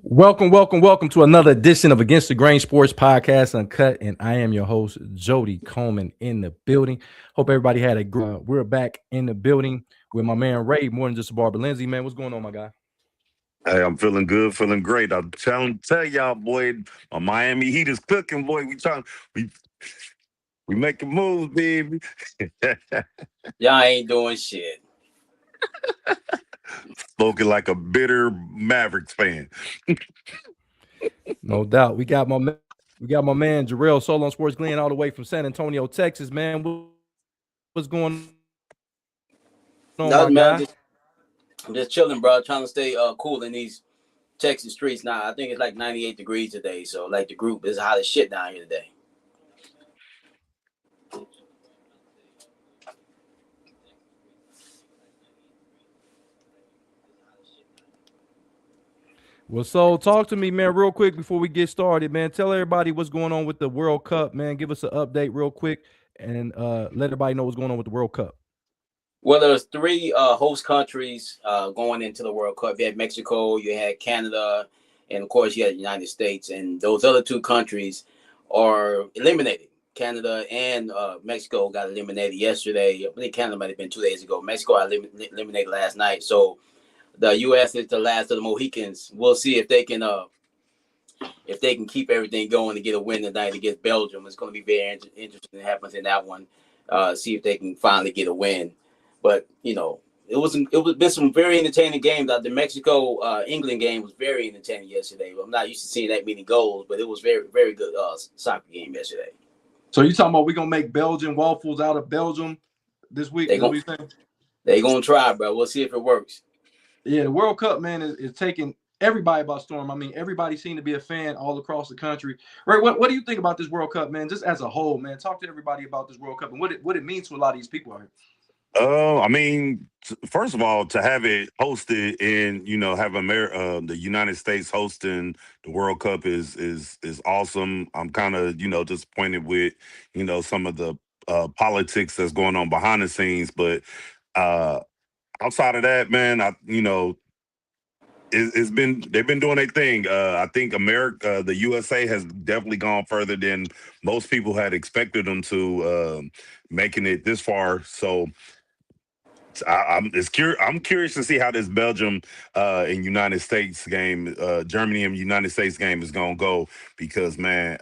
Welcome to another edition of Against the Grain Sports Podcast Uncut, and I am your host Jody Coleman in the building. Hope everybody had a great. We're back in the building with my man Ray, more than just a barber. Lindsay, man, what's going on, my guy? Hey, I'm feeling good, feeling great. I'm tell y'all, boy, my Miami Heat is cooking, boy. We we making moves, baby. Y'all ain't doing shit. Spoken like a bitter Mavericks fan. No doubt. We got my man Jarrell Solo on Sports Glenn all the way from San Antonio, Texas. Man, what's going on, my Nothing, man. guy? I'm just chilling, bro. Trying to stay cool in these Texas streets. Now, I think it's like 98 degrees today. So, like, the group is hot as shit down here today. Well, so talk to me, man, real quick before we get started, man. Tell everybody what's going on with the World Cup, man. Give us an update real quick and let everybody know what's going on with the World Cup. Well, there's three host countries going into the World Cup. You had Mexico, you had Canada, and, of course, you had the United States. And those other two countries are eliminated. Canada and Mexico got eliminated yesterday. I think Canada might have been 2 days ago. Mexico got eliminated last night. So the U.S. is the last of the Mohicans. We'll see if they can keep everything going and get a win tonight against Belgium. It's going to be very interesting what happens in that one. See if they can finally get a win. But it been some very entertaining games. The Mexico England game was very entertaining yesterday. I'm not used to seeing that many goals, but it was very very good soccer game yesterday. So you talking about we gonna make Belgian waffles out of Belgium this week? They gonna try, bro. We'll see if it works. Yeah, the World Cup, man, is taking everybody by storm. I mean, everybody seemed to be a fan all across the country. Right? What do you think about this World Cup, man? Just as a whole, man. Talk to everybody about this World Cup and what it means to a lot of these people out here. I mean, first of all, to have it hosted in, have the United States hosting the World Cup is awesome. I'm kind of, disappointed with, some of the politics that's going on behind the scenes, but uh outside of that, man, they've been doing their thing. I think the USA has definitely gone further than most people had expected them to, making it this far. So I'm curious to see how this Belgium and United States game, Germany and United States game is gonna go because man,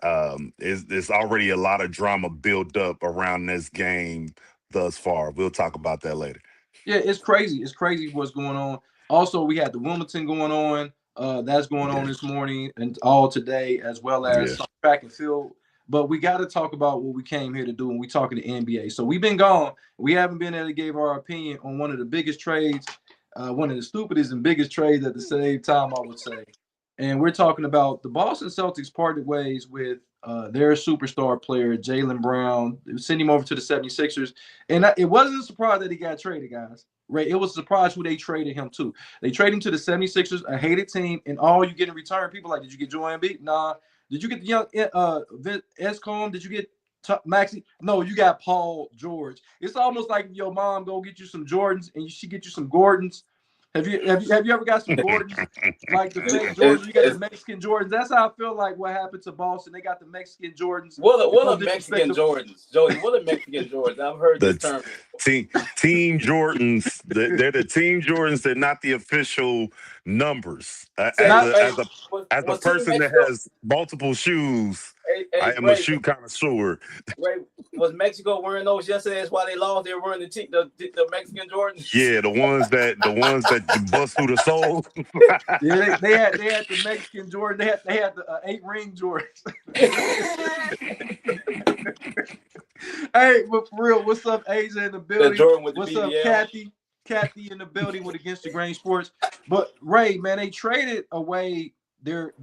there's already a lot of drama built up around this game thus far. We'll talk about that later. Yeah, it's crazy. It's crazy what's going on. Also, we had the Wilmington going on. That's going on this morning and all today, as well as some track and field. But we got to talk about what we came here to do when we talking to NBA. So we've been gone. We haven't been able to give our opinion on one of the biggest trades, one of the stupidest and biggest trades at the same time, I would say. And we're talking about the Boston Celtics parted ways with their superstar player, Jaylen Brown. They sent him over to the 76ers. And it wasn't a surprise that he got traded, guys. Right? It was a surprise who they traded him to. They traded him to the 76ers, a hated team, and all you get in return, people like, did you get Joel Embiid? Nah. Did you get the young Escom? Did you get Maxi? No, you got Paul George. It's almost like your mom go get you some Jordans and she get you some Gordons. Have you ever got some Jordans like the fake Jordans? You got the Mexican Jordans. That's how I feel like what happened to Boston. They got the Mexican Jordans. What are Mexican Jordans, Jody? What are Mexican Jordans? I've heard this term. Team Jordans. They're the Team Jordans. They're not the official numbers. As a person that has multiple shoes, I am a shoe connoisseur. Ray, was Mexico wearing those yesterday? That's why they lost. They were wearing the Mexican Jordans. Yeah, the ones that bust through the soul. Yeah, they had the Mexican Jordan. They had the 8-ring Jordans. Hey, but for real, what's up, Asia in the building? What's up, Kathy? Kathy in the building with Against the Grain Sports. But Ray, man, they traded away their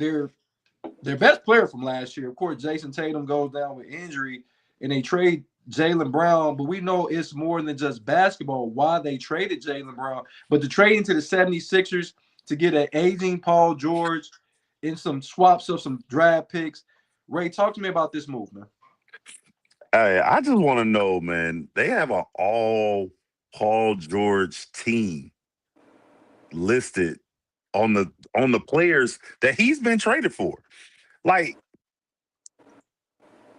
best player from last year. Of course, Jason Tatum goes down with injury, and they trade Jaylen Brown. But we know it's more than just basketball why they traded Jaylen Brown. But the trading to the 76ers to get an aging Paul George and some swaps of some draft picks. Ray, talk to me about this move, man. Hey, I just want to know, man. They have an all Paul George team listed on the players that he's been traded for. Like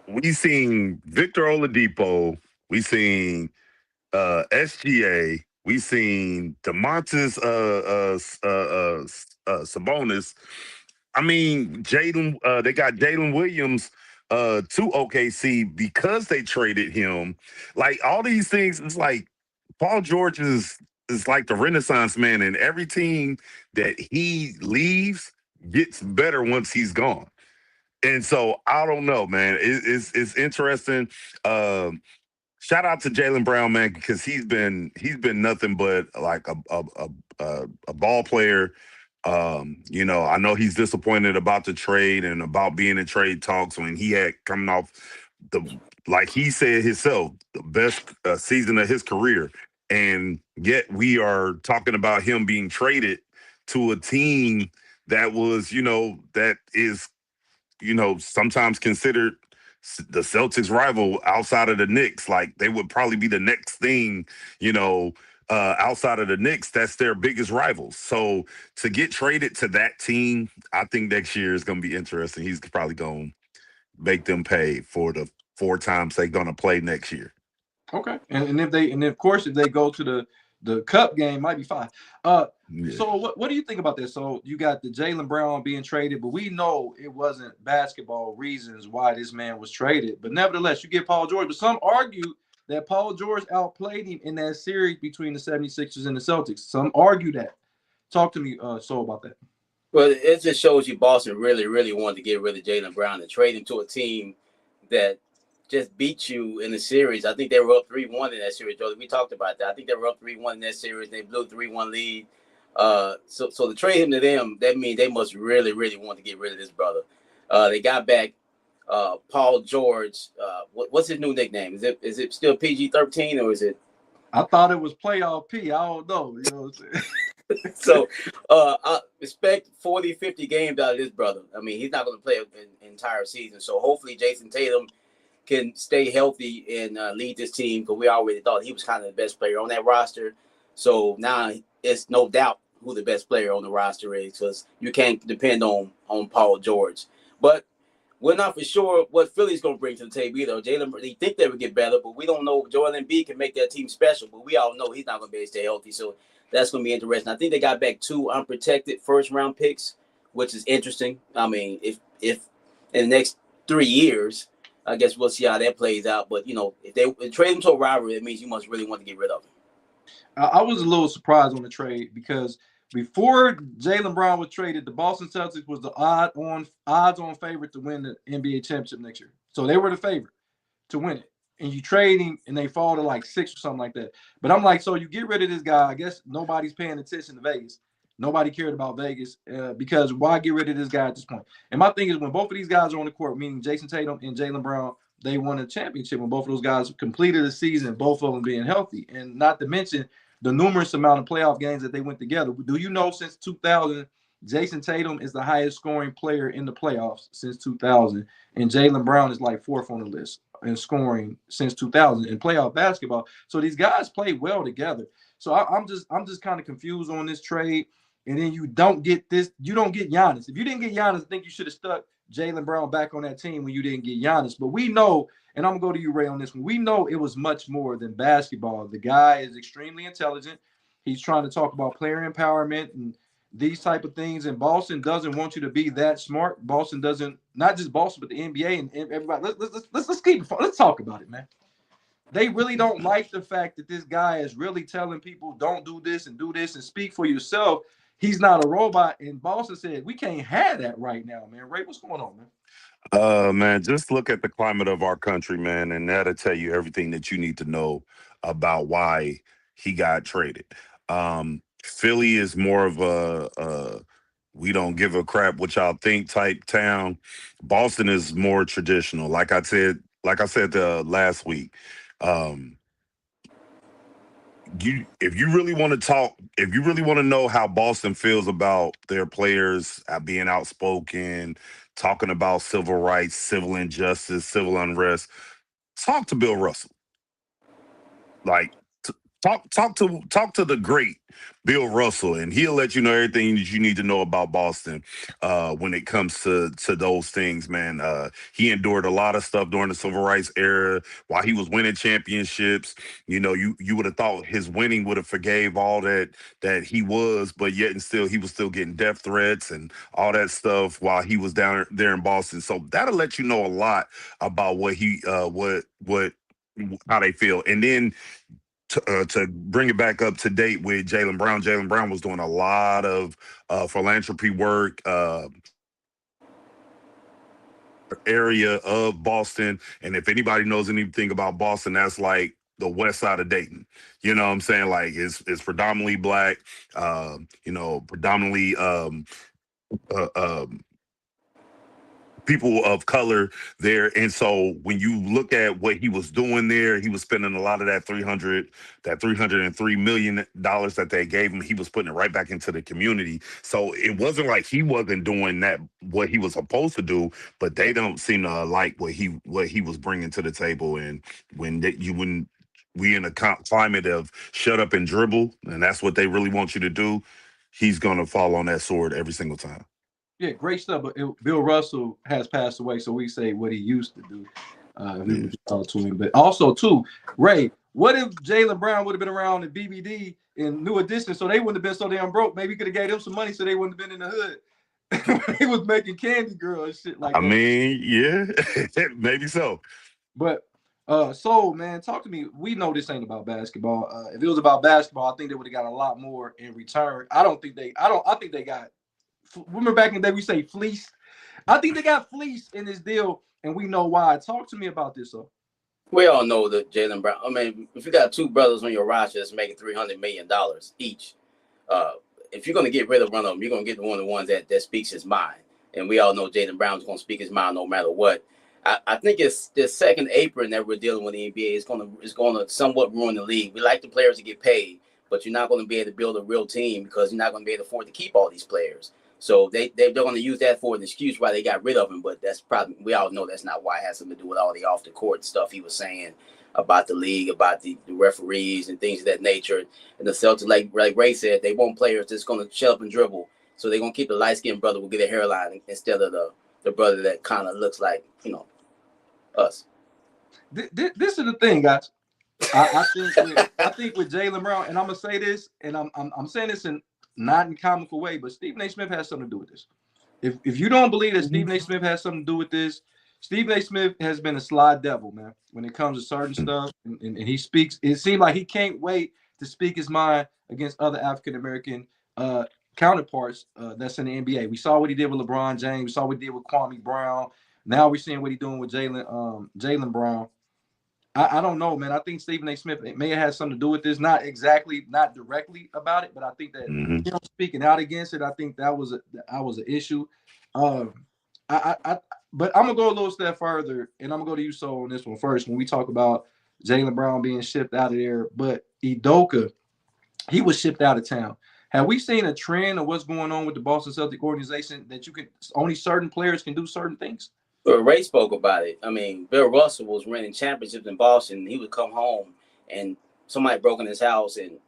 we seen Victor Oladipo, we seen SGA, we seen Demontis Sabonis. I mean, they got Jalen Williams to OKC because they traded him. Like all these things, it's like Paul George is like the Renaissance man, and every team that he leaves gets better once he's gone. And so I don't know, man. It's interesting. Shout out to Jaylen Brown, man, because he's been nothing but like a ball player. I know he's disappointed about the trade and about being in trade talks when he had coming off like he said himself, the best season of his career. And yet we are talking about him being traded to a team that was, that is, sometimes considered the Celtics rival outside of the Knicks. Like they would probably be the next thing, outside of the Knicks. That's their biggest rivals. So to get traded to that team, I think next year is going to be interesting. He's probably going to make them pay for the 4 times they're going to play next year. Okay, and of course if they go to the cup game, might be 5. So what do you think about this? So you got the Jaylen Brown being traded, but we know it wasn't basketball reasons why this man was traded. But nevertheless, you get Paul George. But some argue that Paul George outplayed him in that series between the 76ers and the Celtics. Some argue that. Talk to me, so about that. Well, it just shows you Boston really, really wanted to get rid of Jaylen Brown and trade him to a team that just beat you in the series. I think they were up 3-1 in that series, Jordan. We talked about that. I think they were up 3-1 in that series. They blew a 3-1 lead. So to trade him to them, that means they must really, really want to get rid of this brother. They got back Paul George. What's his new nickname? Is it still PG-13 or is it? I thought it was playoff P. I don't know. You know what I'm saying? So I expect 40, 50 games out of this brother. I mean, he's not going to play an entire season. So hopefully Jason Tatum can stay healthy and lead this team, because we already thought he was kind of the best player on that roster. So now it's no doubt who the best player on the roster is, because you can't depend on Paul George. But we're not for sure what Philly's going to bring to the table either. Jalen, they think they would get better, but we don't know if Joel Embiid can make that team special. But we all know he's not going to be able to stay healthy. So that's going to be interesting. I think they got back 2 unprotected first-round picks, which is interesting. I mean, if in the next 3 years, I guess we'll see how that plays out. But, if they trade him to a rivalry, it means you must really want to get rid of him. I was a little surprised on the trade because before Jaylen Brown was traded, the Boston Celtics was the odds-on favorite to win the NBA championship next year. So they were the favorite to win it. And you trade him, and they fall to like 6 or something like that. But I'm like, so you get rid of this guy. I guess nobody's paying attention to Vegas. Nobody cared about Vegas because why get rid of this guy at this point? And my thing is, when both of these guys are on the court, meaning Jason Tatum and Jaylen Brown, they won a championship when both of those guys completed the season, both of them being healthy. And not to mention the numerous amount of playoff games that they went together. Do you know since 2000, Jason Tatum is the highest scoring player in the playoffs since 2000, and Jaylen Brown is like 4th on the list in scoring since 2000 in playoff basketball. So these guys play well together. So I'm just kind of confused on this trade. And then you don't get Giannis. If you didn't get Giannis, I think you should have stuck Jaylen Brown back on that team when you didn't get Giannis. But we know, and I'm going to go to you, Ray, on this one. We know it was much more than basketball. The guy is extremely intelligent. He's trying to talk about player empowerment and these type of things. And Boston doesn't want you to be that smart. Boston doesn't, not just Boston, but the NBA and everybody. Let's keep it fun. Let's talk about it, man. They really don't like the fact that this guy is really telling people don't do this and speak for yourself. He's not a robot. And Boston said, we can't have that right now, man. Ray, what's going on, man? Man, just look at the climate of our country, man, and that'll tell you everything that you need to know about why he got traded. Philly is more of a we don't give a crap what y'all think type town. Boston is more traditional. Like I said last week. If you really want to know how Boston feels about their players being outspoken, talking about civil rights, civil injustice, civil unrest, talk to Bill Russell. Like, talk to the great Bill Russell, and he'll let you know everything that you need to know about Boston when it comes to those things, man. He endured a lot of stuff during the civil rights era while he was winning championships. You know, you would have thought his winning would have forgave all that he was, but yet and still he was still getting death threats and all that stuff while he was down there in Boston. So that'll let you know a lot about what he what how they feel. And then to bring it back up to date with Jaylen Brown. Jaylen Brown was doing a lot of philanthropy work, area of Boston. And if anybody knows anything about Boston, that's like the west side of Dayton. You know what I'm saying? Like it's predominantly black, predominantly uh, um, people of color there. And so when you look at what he was doing there, he was spending a lot of that $303 million that they gave him. He was putting it right back into the community. So it wasn't like he wasn't doing that what he was supposed to do, but they don't seem to like what he was bringing to the table. And when we in a climate of shut up and dribble, and that's what they really want you to do, he's gonna fall on that sword every single time. Yeah, great stuff. But Bill Russell has passed away, so we say what he used to do. We would talk to him. But also, too, Ray, what if Jaylen Brown would have been around in BBD in New Edition, so they wouldn't have been so damn broke? Maybe he could have gave them some money so they wouldn't have been in the hood. He was making Candy Girl and shit like that. I mean, yeah, maybe so. But so man, talk to me. We know this ain't about basketball. If it was about basketball, I think they would have got a lot more in return. I think they got. Remember back in the day we say fleece. I think they got fleece in this deal, and we know why. Talk to me about this, though. We all know that Jaylen Brown. I mean, if you got two brothers on your roster that's making $300 million each, if you're going to get rid of one of them, you're going to get one of the ones that speaks his mind. And we all know Jaylen Brown's going to speak his mind no matter what. I think it's the second apron that we're dealing with in the NBA is going to somewhat ruin the league. We like the players to get paid, but you're not going to be able to build a real team because you're not going to be able to afford to keep all these players. So they're going to use that for an excuse why they got rid of him, but that's probably, we all know that's not why. It has something to do with all the off the court stuff he was saying about the league, about the referees and things of that nature. And the Celtics, like Ray said, they want players that's going to shut up and dribble. So they're going to keep the light-skinned brother with get a hairline instead of the brother that kind of looks like, us. This is the thing, guys. I think with Jaylen Brown, and I'm gonna say this, and I'm saying this in not in a comical way, but Stephen A. Smith has something to do with this. If you don't believe that Stephen A. Smith has something to do with this, Stephen A. Smith has been a sly devil, man, when it comes to certain stuff. And he speaks, it seems like he can't wait to speak his mind against other African-American counterparts that's in the NBA. We saw what he did with LeBron James. We saw what he did with Kwame Brown. Now we're seeing what he's doing with Jaylen Brown. I don't know, man. I think Stephen A. Smith may have had something to do with this. Not directly about it, but I think that speaking out against it, I think that was an issue. But I'm gonna go a little step further, and I'm gonna go to you, So, on this one first. When we talk about Jaylen Brown being shipped out of there, but Udoka, he was shipped out of town. Have we seen a trend of what's going on with the Boston Celtic organization that only certain players can do certain things? But Ray spoke about it. I mean, Bill Russell was winning championships in Boston. He would come home and somebody broke in his house and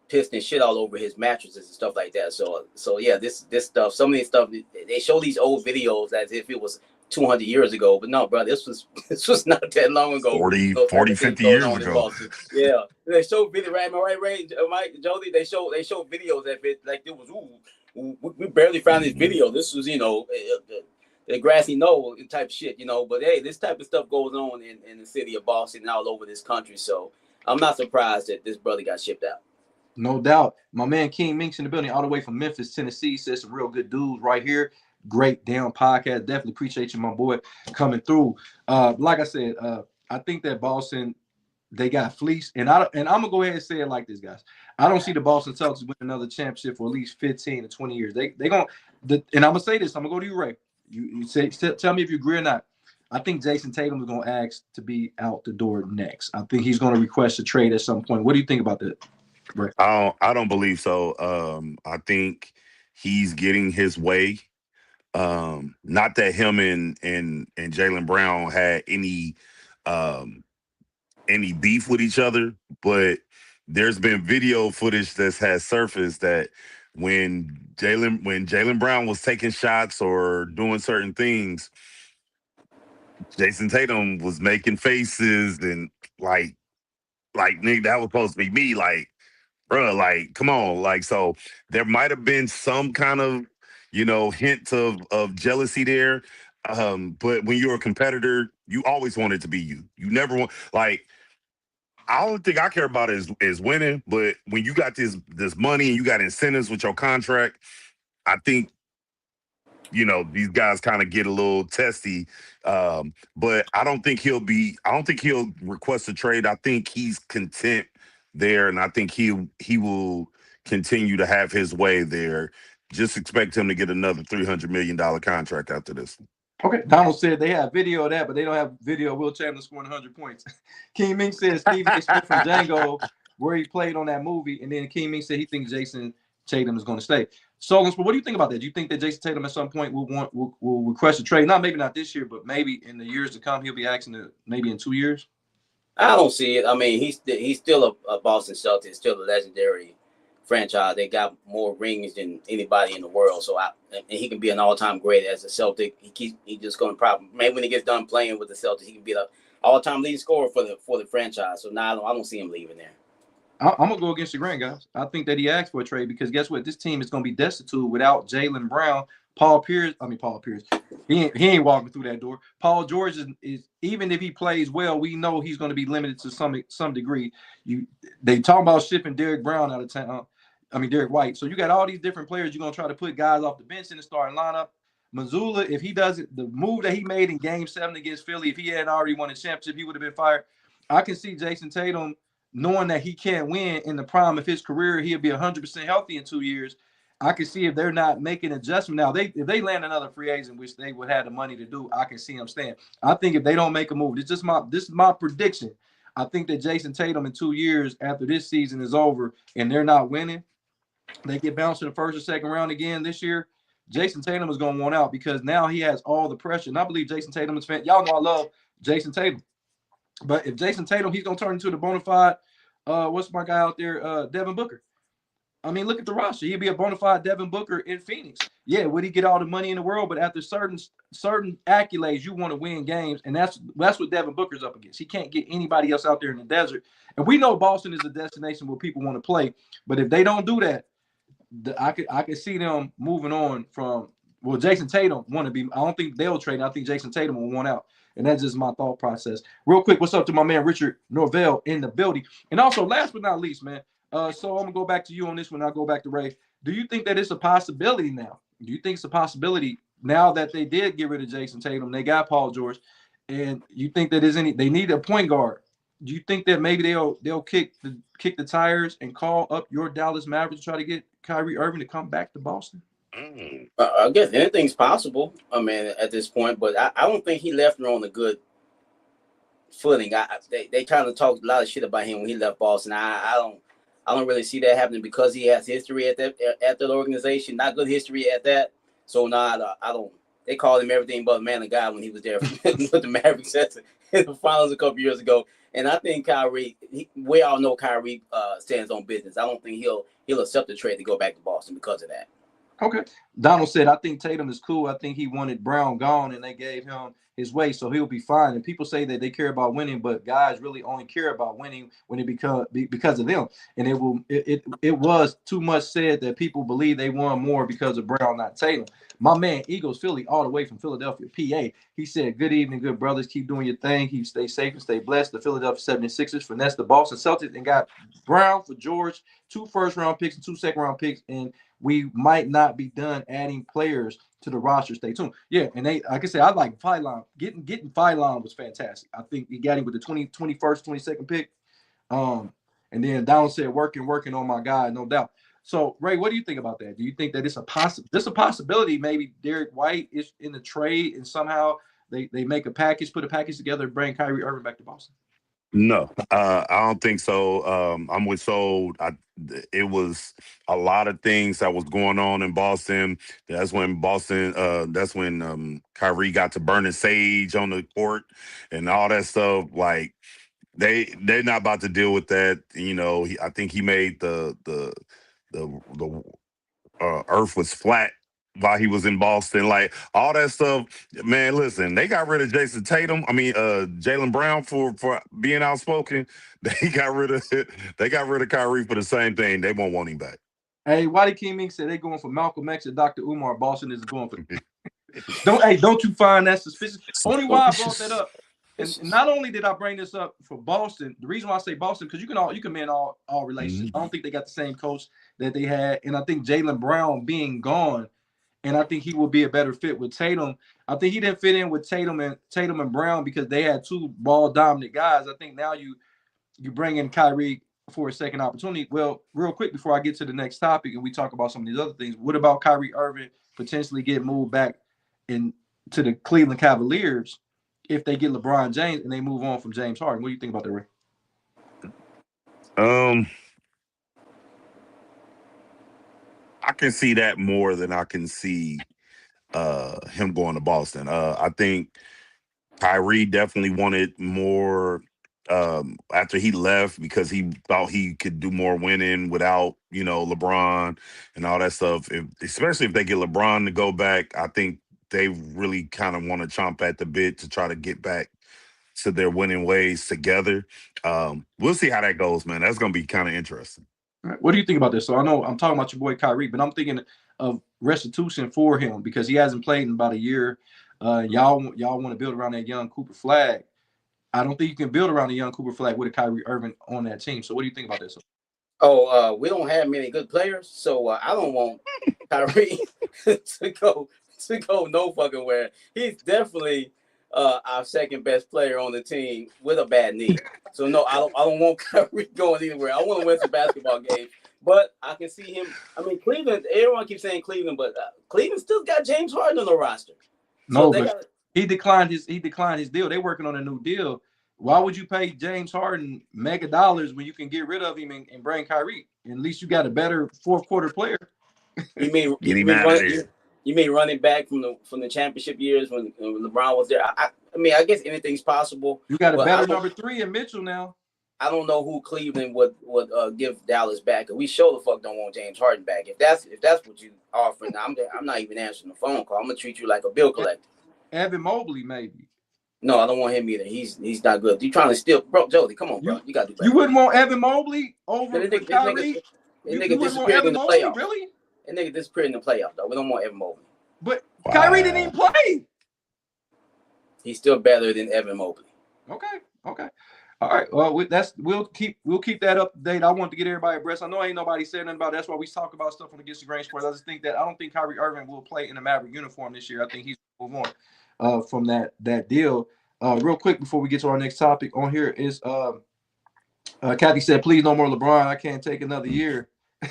pissed and shit all over his mattresses and stuff like that. So yeah, this stuff, some of these stuff, they show these old videos as if it was 200 years ago. But no, bro, this was not that long ago. 40, 50 years ago. Yeah, they show video, right, Ray, Mike, Jody, they show videos of it like it was, we barely found this video. This was, the grassy knoll type of shit, But hey, this type of stuff goes on in the city of Boston and all over this country. So I'm not surprised that this brother got shipped out. No doubt. My man King Minks in the building, all the way from Memphis, Tennessee, says some real good dudes right here. Great damn podcast. Definitely appreciate you, my boy, coming through. Like I said, I think that Boston, they got fleeced. And I'm gonna go ahead and say it like this, guys. I don't see the Boston Celtics win another championship for at least 15 to 20 years. They gonna, and I'm gonna say this. I'm gonna go to you, Ray. You say, tell me if you agree or not. I think Jason Tatum is going to ask to be out the door next. I think he's going to request a trade at some point. What do you think about that, Ray? I don't believe so. I think he's getting his way. Not that him and Jaylen Brown had any beef with each other, but there's been video footage that has surfaced that when Jalen Brown was taking shots or doing certain things, Jason Tatum was making faces and like nigga, that was supposed to be me. Like, bruh, like, come on. Like, so there might have been some kind of, hint of jealousy there. But when you're a competitor, you always want it to be you. You never want like I don't think I care about is winning, but when you got this money and you got incentives with your contract, I think these guys kind of get a little testy. But I don't think he'll request a trade. I think he's content there, and I think he will continue to have his way there. Just expect him to get another $300 million contract after this. Okay, Donald said they have video of that, but they don't have video of Will Chamberlain scoring 100 points. King Ming said Stephen A. Smith from Django, where he played on that movie, and then King Ming said he thinks Jason Tatum is going to stay. So, what do you think about that? Do you think that Jason Tatum at some point will request a trade? Maybe not this year, but maybe in the years to come, he'll be asking to maybe in 2 years. I don't see it. I mean, he's still a Boston Celtics, still a legendary franchise. They got more rings than anybody in the world. So and he can be an all-time great as a Celtic. He just going to probably maybe when he gets done playing with the Celtics, he can be the all-time leading scorer for the franchise. So now I don't see him leaving there. I'm gonna go against the grain, guys. I think that he asked for a trade because guess what? This team is gonna be destitute without Jaylen Brown, Paul Pierce. He ain't walking through that door. Paul George is even if he plays well, we know he's gonna be limited to some degree. They talk about shipping Derek Brown out of town. Derek White. So you got all these different players. You're gonna try to put guys off the bench in the starting lineup. Mazzulla, if he doesn't, the move that he made in Game 7 against Philly, if he hadn't already won a championship, he would have been fired. I can see Jason Tatum knowing that he can't win in the prime of his career, he'll be 100% healthy in 2 years. I can see if they're not making adjustment now. If they land another free agent, which they would have the money to do, I can see him staying. I think if they don't make a move, this is my prediction. I think that Jason Tatum in 2 years after this season is over and they're not winning, they get bounced in the first or second round again this year. Jason Tatum is going to want out because now he has all the pressure. And I believe Jason Tatum is fan. Y'all know I love Jason Tatum. But if Jason Tatum, he's going to turn into the bona fide, what's my guy out there, Devin Booker. Look at the roster. He'd be a bona fide Devin Booker in Phoenix. Yeah, would he get all the money in the world? But after certain accolades, you want to win games, and that's what Devin Booker's up against. He can't get anybody else out there in the desert. And we know Boston is a destination where people want to play. But if they don't do that, I could see them moving on from. Well, Jason Tatum want to be. I don't think they'll trade. I think Jason Tatum will want out. And that's just my thought process. Real quick, what's up to my man Richard Norvell in the building? And also, last but not least, man. So I'm gonna go back to you on this one. I'll go back to Ray. Do you think that it's a possibility now? Do you think it's a possibility now that they did get rid of Jason Tatum? They got Paul George, and you think that they need a point guard? Do you think that maybe they'll kick the tires and call up your Dallas Mavericks to try to get Kyrie Irving to come back to Boston? I guess anything's possible. At this point, but I don't think he left on a good footing. They kind of talked a lot of shit about him when he left Boston. I don't really see that happening because he has history at that organization, not good history at that. So now I don't. They called him everything but man of God when he was there with the Mavericks in the finals a couple years ago. And I think Kyrie, we all know Kyrie stands on business. I don't think he'll accept the trade to go back to Boston because of that. Okay. Donald said, I think Tatum is cool. I think he wanted Brown gone and they gave him his way, so he'll be fine. And people say that they care about winning, but guys really only care about winning when it because of them. And it was too much said that people believe they won more because of Brown, not Tatum. My man, Eagles Philly, all the way from Philadelphia, PA. He said, good evening, good brothers. Keep doing your thing. He stay safe and stay blessed. The Philadelphia 76ers finessed the Boston Celtics and got Brown for George, 2 first-round picks and 2 second-round picks, and we might not be done adding players to the roster. Stay tuned. Yeah, and they, like I said, I like Phylon. Getting Phylon was fantastic. I think he got him with the 21st, 22nd pick. And then Donald said, working on my guy, no doubt. So, Ray, what do you think about that? Do you think that it's a possibility maybe Derek White is in the trade and somehow they make put a package together and bring Kyrie Irving back to Boston? No, I don't think so. I'm with Soul. It was a lot of things that was going on in Boston. That's when Kyrie got to burning sage on the court and all that stuff. Like, they're not about to deal with that. You know, I think he made the Earth was flat while he was in Boston. Like all that stuff, man. Listen, they got rid of Jason Tatum. I mean, Jaylen Brown for being outspoken. They got rid of Kyrie for the same thing. They won't want him back. Hey, Waddy King said they're going for Malcolm X and Dr. Umar. Boston is going for. Don't you find that suspicious? Only why I brought that up. And not only did I bring this up for Boston, the reason why I say Boston, because you can mend all relations. I don't think they got the same coach that they had. And I think Jaylen Brown being gone, and I think he will be a better fit with Tatum. I think he didn't fit in with Tatum and Brown because they had two ball dominant guys. I think now you bring in Kyrie for a second opportunity. Well, real quick before I get to the next topic and we talk about some of these other things, what about Kyrie Irving potentially getting moved back into the Cleveland Cavaliers if they get LeBron James and they move on from James Harden? What do you think about that, Ray? I can see that more than I can see him going to Boston. I think Kyrie definitely wanted more after he left because he thought he could do more winning without, LeBron and all that stuff. Especially if they get LeBron to go back, I think they really kind of want to chomp at the bit to try to get back to their winning ways together. We'll see how that goes, man. That's going to be kind of interesting. What do you think about this? So I know I'm talking about your boy Kyrie, but I'm thinking of restitution for him because he hasn't played in about a year. Y'all want to build around that young Cooper Flag. I don't think you can build around the young Cooper Flag with a Kyrie Irving on that team. So what do you think about this? Oh, we don't have many good players, so I don't want Kyrie to go no fucking where. He's definitely our second best player on the team with a bad knee. So no, I don't want Kyrie going anywhere. I want to win some basketball games, but I can see him. I mean, Cleveland. Everyone keeps saying Cleveland, but Cleveland still got James Harden on the roster. So he declined his deal. They're working on a new deal. Why would you pay James Harden mega dollars when you can get rid of him and bring Kyrie? And at least you got a better fourth quarter player. You mean running back from the championship years when LeBron was there? I mean, I guess anything's possible. You got a better number 3 in Mitchell now. I don't know who Cleveland would give Dallas back. We sure the fuck don't want James Harden back. If that's what you offering, I'm not even answering the phone call. I'm gonna treat you like a bill collector. Evan Mobley, maybe. No, I don't want him either. He's not good. You trying to steal, bro? Jody, come on, bro. You got to do better. You wouldn't want Evan Mobley over Kyrie? You nigga disappeared in the playoffs. Really? That nigga disappeared in the playoffs, though. We don't want Evan Mobley. But Kyrie didn't even play. He's still better than Evan Mobley. Okay. All right. Well, we'll keep that up to date. I want to get everybody abreast. I know ain't nobody saying nothing about it. That's why we talk about stuff on Against the Grain Sports. I don't think Kyrie Irving will play in a Maverick uniform this year. I think he's moving on from that deal. Real quick before we get to our next topic on here is Kathy said, please no more LeBron. I can't take another year.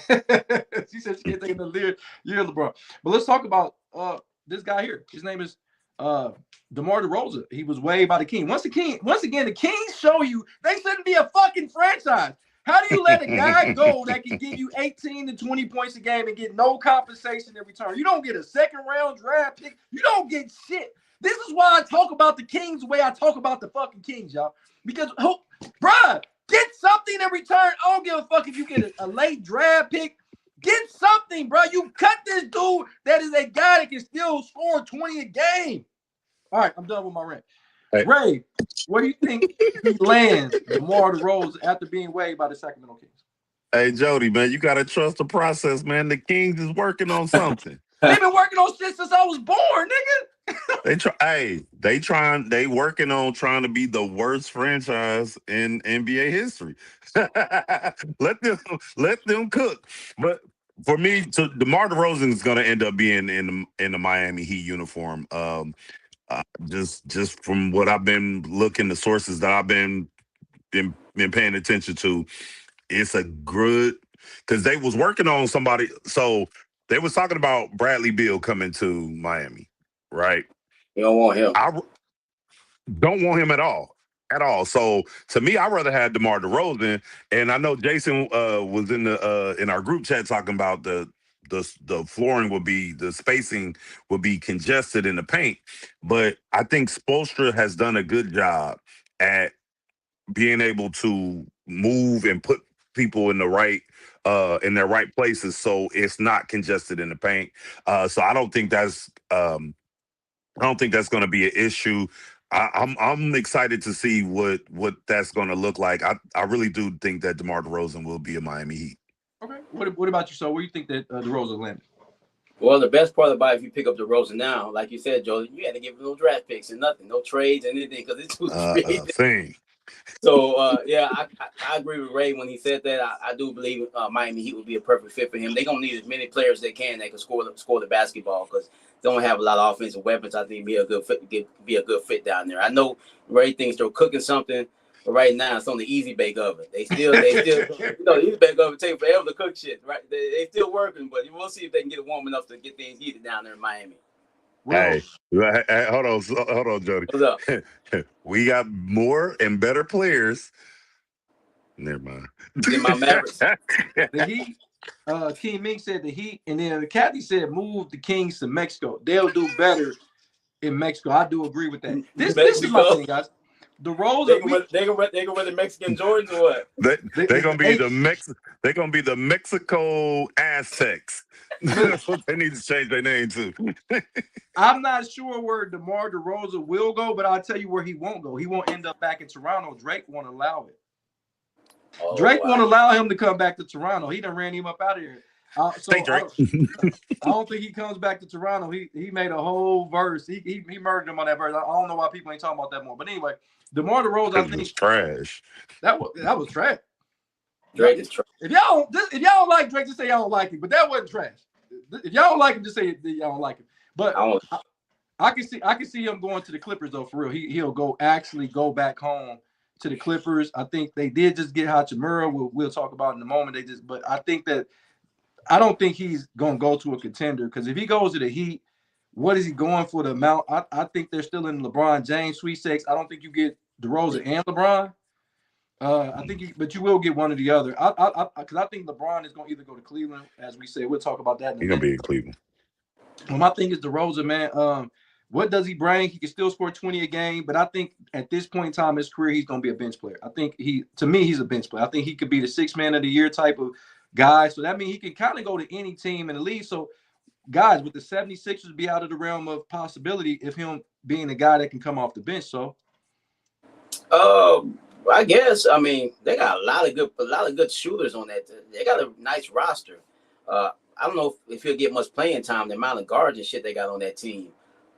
She said she can't take another year LeBron. But let's talk about this guy here. His name is DeMar DeRozan. He was waived by the Kings. Once again, the Kings show you they shouldn't be a fucking franchise. How do you let a guy go that can give you 18 to 20 points a game and get no compensation in return? You don't get a second round draft pick. You don't get shit. This is why I talk about the Kings the way I talk about the fucking Kings, y'all. Because, bruh, get something in return. I don't give a fuck if you get a late draft pick. Get something, bro. You cut this dude that is a guy that can still score 20 a game. All right, I'm done with my rant. Hey. Ray, what do you think he lands DeMar DeRozan after being waived by the Sacramento Kings? Hey, Jody, man, you got to trust the process, man. The Kings is working on something. They've been working on shit since I was born, nigga. They working on trying to be the worst franchise in NBA history. Let them cook. But for me, DeMar DeRozan is going to end up being in the Miami Heat uniform. Just from what I've been looking, the sources that I've been paying attention to, it's a good because they was working on somebody. So they was talking about Bradley Beal coming to Miami, right? You don't want him. I don't want him at all. So to me, I'd rather have DeMar DeRozan. And I know Jason was in our group chat talking about the flooring the spacing would be congested in the paint. But I think Spoelstra has done a good job at being able to move and put people in the right in their right places so it's not congested in the paint. So I don't think that's going to be an issue. I'm excited to see what that's going to look like. I really do think that DeMar DeRozan will be a Miami Heat. Okay. What about you? So where do you think that DeRozan landed? Well, the best part about if you pick up DeRozan now, like you said, Joe, you had to give him no draft picks and nothing, no trades, anything, because it's too Thing. So yeah, I agree with Ray when he said that. I do believe Miami Heat would be a perfect fit for him. They're gonna need as many players as they can score the basketball because they don't have a lot of offensive weapons. I think be a good fit down there. I know Ray thinks they're cooking something, but right now it's on the easy bake oven. They still the easy bake oven take forever to cook shit. Right? They still working, but we'll see if they can get it warm enough to get things heated down there in Miami. Hey, hold on, Jody. What's up? We got more and better players. Never mind. In my Mavericks. The Heat, King Ming said the Heat, and then the Caddy said move the Kings to Mexico. They'll do better in Mexico. I do agree with that. This is my thing, guys. The Rose they gonna run the Mexican Jordans or what? They're gonna be the Mexico Aztecs. That's what they need to change their name to. I'm not sure where DeMar DeRozan will go, but I'll tell you where he won't go. He won't end up back in Toronto. Drake won't allow it. Drake won't allow him to come back to Toronto. He done ran him up out of here. Thank Drake. I don't think he comes back to Toronto. He made a whole verse. He murdered him on that verse. I don't know why people ain't talking about that more. But anyway, DeMar DeRozan, I think was trash. That was trash. Drake is trash. If y'all don't like Drake, just say y'all don't like him. But that wasn't trash. If y'all don't like him, just say y'all don't like him. But I can see him going to the Clippers though. For real, he'll go back home to the Clippers. I think they did just get Hachimura. We'll talk about in a moment. But I don't think he's gonna go to a contender because if he goes to the Heat, what is he going for the amount? I think they're still in LeBron James sweepstakes. I don't think you get DeRozan and LeBron. But you will get one or the other. Because I think LeBron is going to either go to Cleveland, as we said. We'll talk about that. He's going to be in Cleveland. Well, my thing is DeRozan, man. What does he bring? He can still score 20 a game, but I think at this point in time in his career, he's going to be a bench player. I think to me, he's a bench player. I think he could be the 6th man of the year type of guy. So that means he can kind of go to any team in the league. So, guys, with the 76ers be out of the realm of possibility if him being the guy that can come off the bench. So, I guess. I mean, they got a lot of good shooters on that. They got a nice roster. I don't know if he'll get much playing time. The amount of guards and shit they got on that team.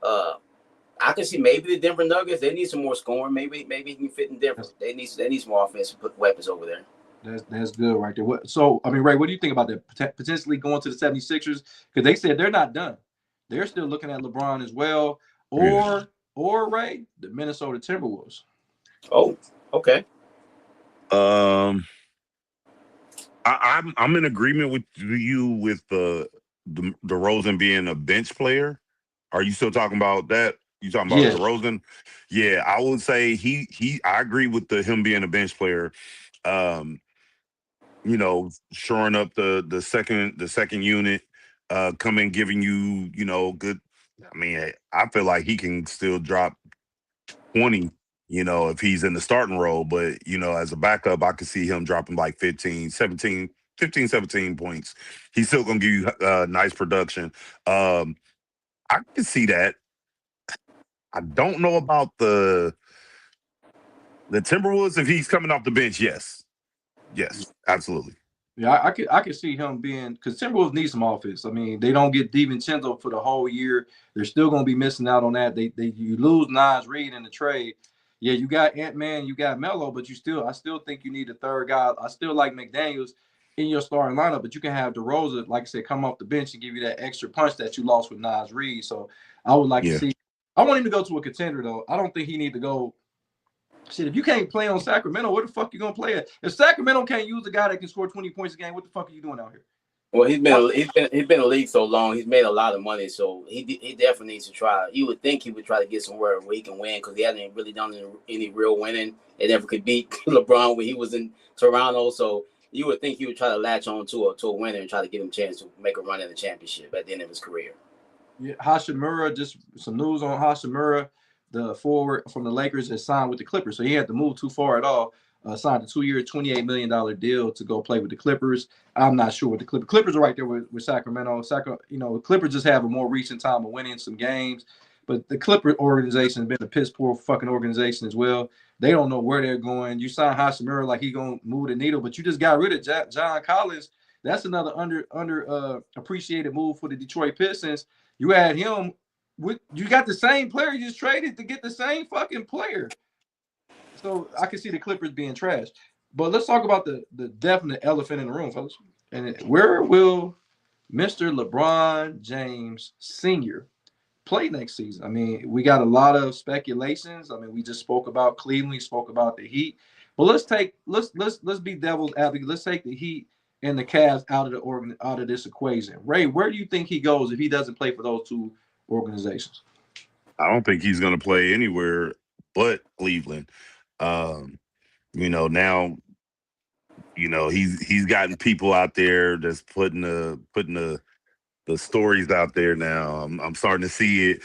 I can see maybe the Denver Nuggets. They need some more scoring. Maybe he can fit in Denver. They need some more offensive weapons over there. That's good right there. So, I mean, Ray, what do you think about that? Potentially going to the 76ers? Because they said they're not done. They're still looking at LeBron as well. Or Ray, the Minnesota Timberwolves. Oh, okay. I'm in agreement with you with the DeRozan being a bench player. Are you still talking about that? You talking about DeRozan? Yeah, I would say I agree with him being a bench player. Shoring up the second unit, coming giving you, good. I mean, I feel like he can still drop 20, if he's in the starting role, but as a backup, I could see him dropping like 15, 17 points. He's still gonna give you nice production. I can see that. I don't know about the Timberwolves if he's coming off the bench. Yes, absolutely. Yeah, I could see him being because Timberwolves need some offense. I mean, they don't get DiVincenzo for the whole year. They're still going to be missing out on that. You lose Nas Reed in the trade. Yeah, you got Ant-Man, you got Melo, but I still think you need a third guy. I still like McDaniels in your starting lineup, but you can have DeRozan, like I said, come off the bench and give you that extra punch that you lost with Nas Reed. So I would like to see. I want him to go to a contender though. I don't think he need to go. Shit, if you can't play on Sacramento, where the fuck you gonna play at? If Sacramento can't use a guy that can score 20 points a game, what the fuck are you doing out here? Well, he's been in the league so long. He's made a lot of money, so he definitely needs to try. You would think he would try to get somewhere where he can win because he hasn't really done any real winning. They never could beat LeBron when he was in Toronto. So you would think he would try to latch on to a winner and try to give him a chance to make a run in the championship at the end of his career. Yeah, Hachimura, just some news on Hachimura. The forward from the Lakers has signed with the Clippers, so he had to move too far at all. signed a 2-year, $28 million deal to go play with the Clippers. I'm not sure what the Clippers are right there with Sacramento. Clippers just have a more recent time of winning some games, but the Clipper organization has been a piss poor fucking organization as well. They don't know where they're going. You signed Hashimura like he gonna move the needle, but you just got rid of John Collins. That's another under appreciated move for the Detroit Pistons. You add him. You got the same player you just traded to get the same fucking player. So I can see the Clippers being trash. But let's talk about the definite elephant in the room, fellas. And where will Mr. LeBron James Sr. play next season? I mean, we got a lot of speculations. I mean, we just spoke about Cleveland, we spoke about the Heat. But let's be devil's advocate. Let's take the Heat and the Cavs out of this equation. Ray, where do you think he goes if he doesn't play for those two organizations? I don't think he's going to play anywhere but Cleveland. Now, he's gotten people out there that's putting the stories out there now. I'm starting to see it.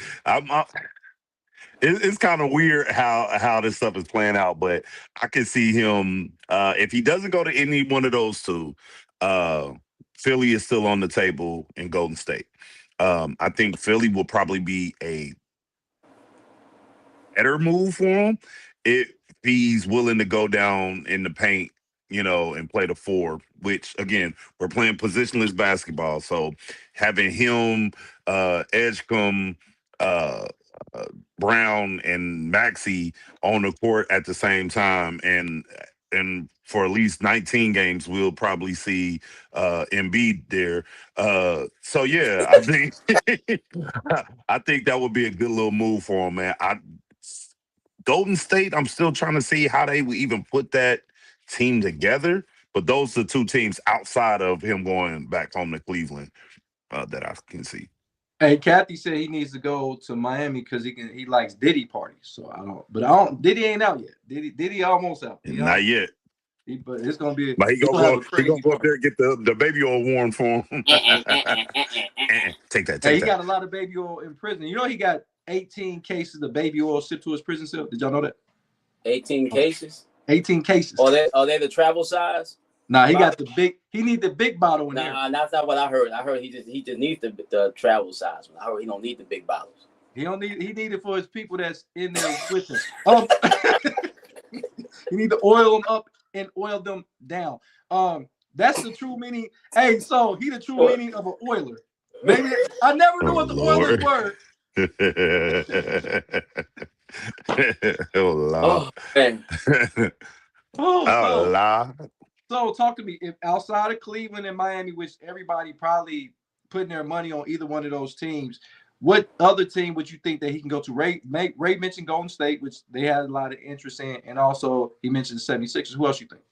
It's kind of weird how this stuff is playing out, but I can see him if he doesn't go to any one of those two. Philly is still on the table in Golden State. I think Philly will probably be a better move for him if he's willing to go down in the paint, and play the four, which again, we're playing positionless basketball. So having him, Edgecombe, Brown and Maxey on the court at the same time, and for at least 19 games, we'll probably see Embiid there. So yeah, I think I think that would be a good little move for him, man. Golden State, I'm still trying to see how they would even put that team together. But those are two teams outside of him going back home to Cleveland that I can see. Hey, Kathy said he needs to go to Miami because he likes Diddy parties. So Diddy ain't out yet. Diddy almost out. Not yet. But it's gonna be. But he gonna go up there and get the baby oil worn for him. Take that. He got a lot of baby oil in prison. You know he got 18 cases of baby oil shipped to his prison cell. Did y'all know that? 18 cases. 18 cases. Are they the travel size? Nah, he got the big. He need the big bottle in there. Nah, that's not what I heard. I heard he just needs the travel size one. I heard he don't need the big bottles. He need it for his people that's in there with him. You need to oil them up and oil them down. That's the true meaning. Hey, so he the true meaning of an oiler. Maybe I never knew what the Oilers were. Oh, man. So talk to me. If outside of Cleveland and Miami, which everybody probably putting their money on either one of those teams, what other team would you think that he can go to? Ray mentioned Golden State, which they had a lot of interest in, and also he mentioned the 76ers. Who else you think?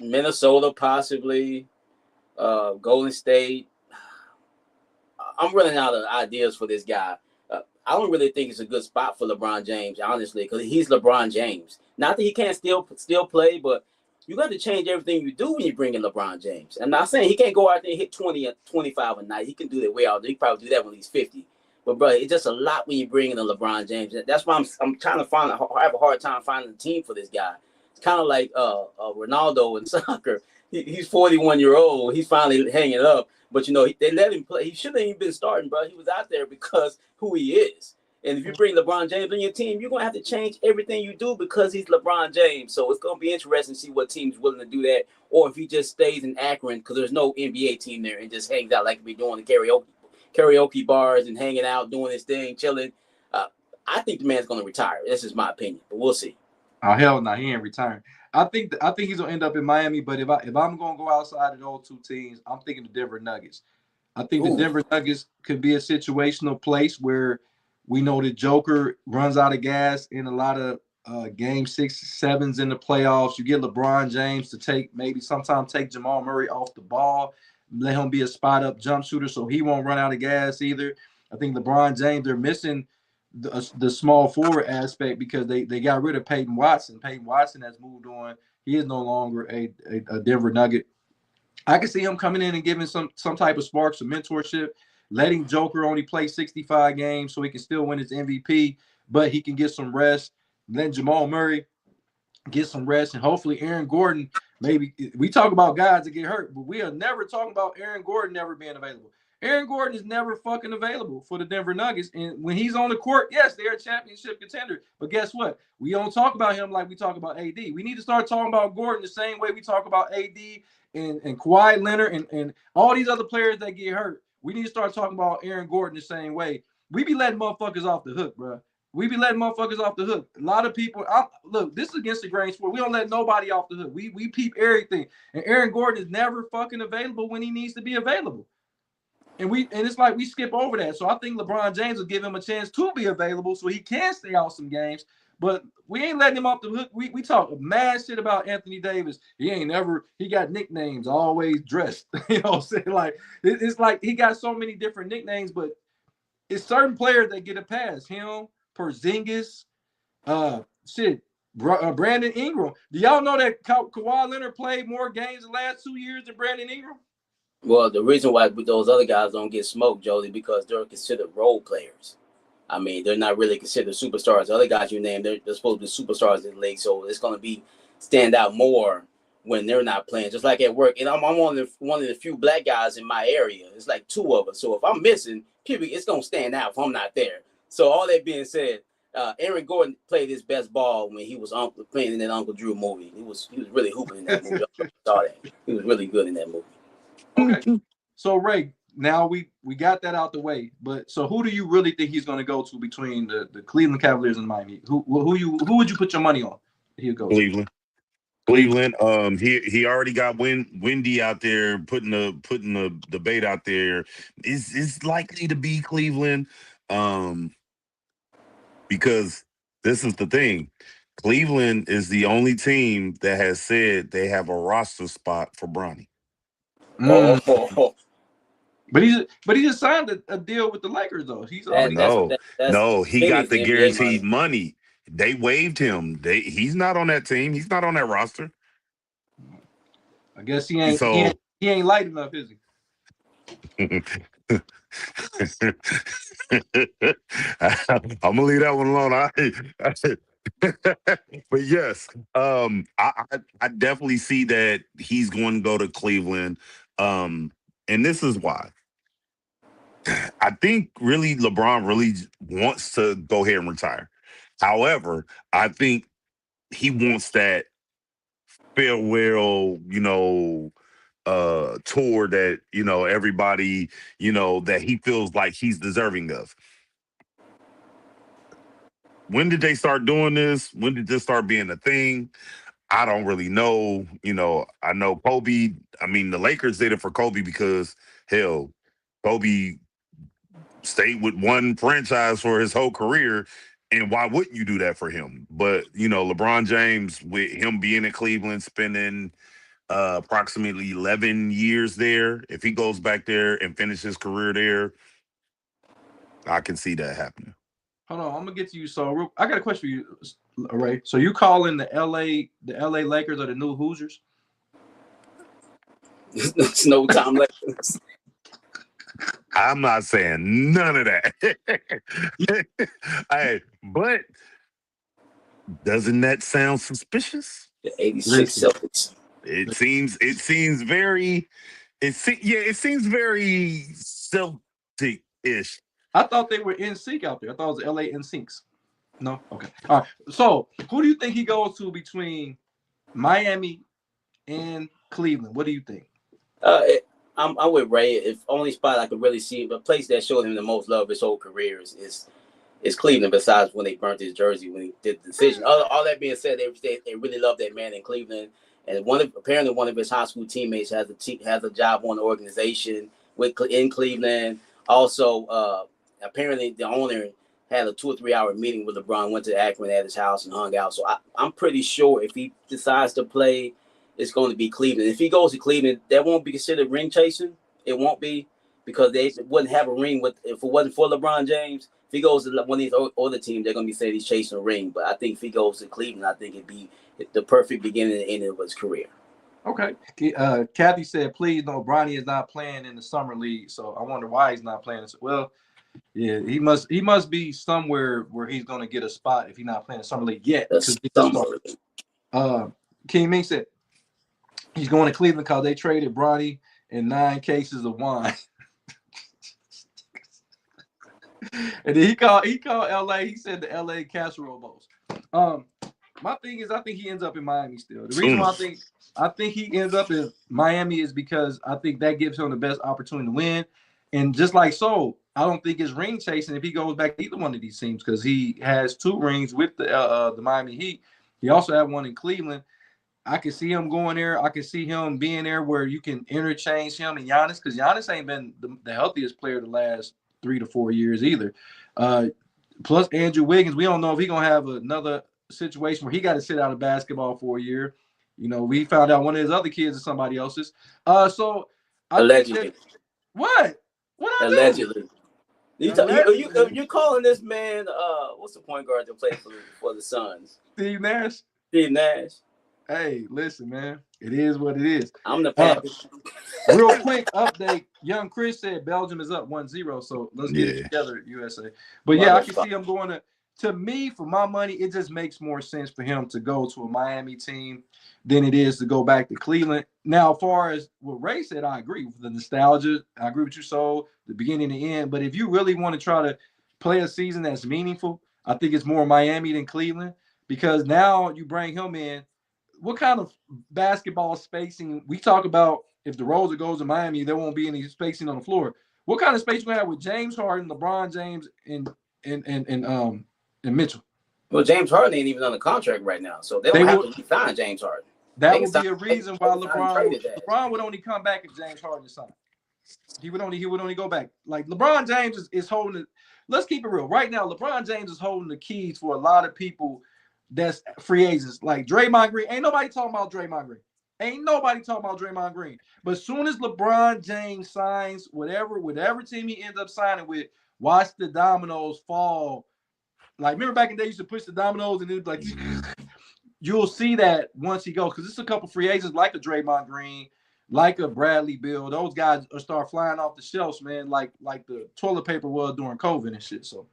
Minnesota, possibly. Golden State. I'm running out of ideas for this guy. I don't really think it's a good spot for LeBron James, honestly, because he's LeBron James. Not that he can't still play, but you got to change everything you do when you bring in LeBron James. I'm not saying he can't go out there and hit 20 or 25 a night. He can do that way out there. He can probably do that when he's 50. But, bro, it's just a lot when you bring in a LeBron James. That's why I'm trying to I have a hard time finding a team for this guy. It's kind of like Ronaldo in soccer. He's 41-year-old. He's finally hanging up. But, they let him play. He shouldn't have even been starting, bro. He was out there because who he is. And if you bring LeBron James on your team, you're going to have to change everything you do because he's LeBron James. So it's going to be interesting to see what team's willing to do that, or if he just stays in Akron because there's no NBA team there and just hangs out like we doing the karaoke bars and hanging out, doing his thing, chilling. I think the man's going to retire. This is my opinion, but we'll see. Oh, hell no, he ain't retiring. I think he's going to end up in Miami, but if I'm going to go outside of those two teams, I'm thinking the Denver Nuggets. I think the Denver Nuggets could be a situational place where we know the Joker runs out of gas in a lot of game 6, 7s in the playoffs. You get LeBron James to sometimes take Jamal Murray off the ball, let him be a spot up jump shooter so he won't run out of gas either. I think LeBron James, they're missing the small forward aspect because they got rid of Peyton Watson. Peyton Watson has moved on. He is no longer a Denver Nugget. I can see him coming in and giving some type of spark, some mentorship, letting Joker only play 65 games so he can still win his MVP, but he can get some rest. Then Jamal Murray, get some rest, and hopefully Aaron Gordon. Maybe we talk about guys that get hurt, but we are never talking about Aaron Gordon never being available. Aaron Gordon is never fucking available for the Denver Nuggets. And when he's on the court, yes, they're a championship contender. But guess what? We don't talk about him like we talk about AD. We need to start talking about Gordon the same way we talk about AD and Kawhi Leonard and all these other players that get hurt. We need to start talking about Aaron Gordon the same way. We be letting motherfuckers off the hook, bro. We be letting motherfuckers off the hook. A lot of people, look, this is against the grain sport. We don't let nobody off the hook. We peep everything. And Aaron Gordon is never fucking available when he needs to be available. And it's like we skip over that. So I think LeBron James will give him a chance to be available so he can stay out some games. But we ain't letting him off the hook. We talk mad shit about Anthony Davis. He got nicknames, always dressed. You know what I'm saying? Like, it's like he got so many different nicknames, but it's certain players that get a pass. Him, Porzingis, Brandon Ingram. Do y'all know that Kawhi Leonard played more games the last 2 years than Brandon Ingram? Well, the reason why those other guys don't get smoked, Jody, because they're considered role players. I mean, they're not really considered superstars. The other guys you named, they're supposed to be superstars in the league, so it's going to stand out more when they're not playing. Just like at work, and I'm one of the few black guys in my area. It's like two of us. So if I'm missing, it's going to stand out if I'm not there. So all that being said, Aaron Gordon played his best ball when he was playing in that Uncle Drew movie. He was really hooping in that movie. Saw that. He was really good in that movie. Okay. So Ray, now we got that out the way. But so who do you really think he's going to go to between the Cleveland Cavaliers and Miami? Who would you put your money on? He'll go Cleveland. Cleveland. He already got Wendy out there putting the bait out there. It's likely to be Cleveland. Because this is the thing. Cleveland is the only team that has said they have a roster spot for Bronny. Oh. But he just signed a deal with the Lakers though. He's already he got the guaranteed money. They waived him. He's not on that team. He's not on that roster. I guess he ain't light enough, is he? I'm gonna leave that one alone. But yes, I definitely see that he's going to go to Cleveland, and this is why. I think really LeBron really wants to go ahead and retire. However, I think he wants that farewell, tour that, everybody, that he feels like he's deserving of. When did they start doing this? When did this start being a thing? I don't really know. I know Kobe. I mean, the Lakers did it for Kobe because, hell, Kobe stayed with one franchise for his whole career. And why wouldn't you do that for him? But, LeBron James, with him being in Cleveland, spending approximately 11 years there, if he goes back there and finishes his career there, I can see that happening. Hold on, I'm gonna get to you. So I got a question for you, Ray. So you calling the LA Lakers or the new Hoosiers? It's no time Lakers. I'm not saying none of that. Hey, but doesn't that sound suspicious? The 86 Celtics. It seems very Celtic-ish. I thought they were in sync out there. I thought it was LA in syncs. No? Okay. All right. So who do you think he goes to between Miami and Cleveland? What do you think? I'm with Ray. If only spot I could really see, the place that showed him the most love his whole career is Cleveland, besides when they burnt his jersey when he did the decision. All that being said, they really love that man in Cleveland. And apparently one of his high school teammates has a job on the organization in Cleveland. Also, apparently the owner had a 2 or 3 hour meeting with LeBron, went to Akron at his house and hung out. So I'm pretty sure if he decides to play, it's going to be Cleveland. If he goes to Cleveland, that won't be considered ring chasing. It won't be, because they wouldn't have a ring if it wasn't for LeBron James. If he goes to one of these other teams, they're going to be saying he's chasing a ring. But I think if he goes to Cleveland, I think it'd be the perfect beginning and end of his career. Okay. Kathy said, please, no, Bronny is not playing in the summer league. So I wonder why he's not playing. Well, yeah, he must be somewhere where he's going to get a spot if he's not playing the summer league yet. King Ming said he's going to Cleveland because they traded Bronny and 9 cases of wine. And then he called LA. He said the LA casserole bowls. My thing is, I think he ends up in Miami still. The reason why I think he ends up in Miami is because I think that gives him the best opportunity to win. And just like so, I don't think it's ring chasing if he goes back to either one of these teams because he has 2 rings with the Miami Heat. He also had one in Cleveland. I can see him going there. I can see him being there where you can interchange him and Giannis because Giannis ain't been the healthiest player the last 3 to 4 years either. Plus Andrew Wiggins, we don't know if he's gonna have another situation where he got to sit out of basketball for a year. You know, we found out one of his other kids is somebody else's. So I allegedly. What Allegedly. Allegedly. You calling this man what's the point guard that played for the Suns? Steve Nash. Steve Nash. Hey, listen, man. It is what it is. I'm the Panthers. Real quick update. Young Chris said Belgium is up 1-0. So let's get it together, USA. But yeah, I can see him going to me, for my money, it just makes more sense for him to go to a Miami team than it is to go back to Cleveland. Now, as far as what Ray said, I agree with the nostalgia. I agree with you, so the beginning and the end. But if you really want to try to play a season that's meaningful, I think it's more Miami than Cleveland because now you bring him in. What kind of basketball spacing? We talk about if DeRozan goes to Miami, there won't be any spacing on the floor. What kind of space you have with James Harden, LeBron James, and Mitchell? Well, James Harden ain't even on the contract right now, so they don't have to sign James Harden. That would be a reason why LeBron would only come back if James Harden signed. He would only go back. Like LeBron James is holding it. Let's keep it real. Right now, LeBron James is holding the keys for a lot of people that's free agents. Like Draymond Green. Ain't nobody talking about Draymond Green. Ain't nobody talking about Draymond Green. But as soon as LeBron James signs whatever team he ends up signing with, watch the dominoes fall. Like, remember back in the day, you used to push the dominoes and it was like, you'll see that once he goes. Because it's a couple free agents like a Draymond Green, like a Bradley Beal. Those guys start flying off the shelves, man, like the toilet paper was during COVID and shit. So,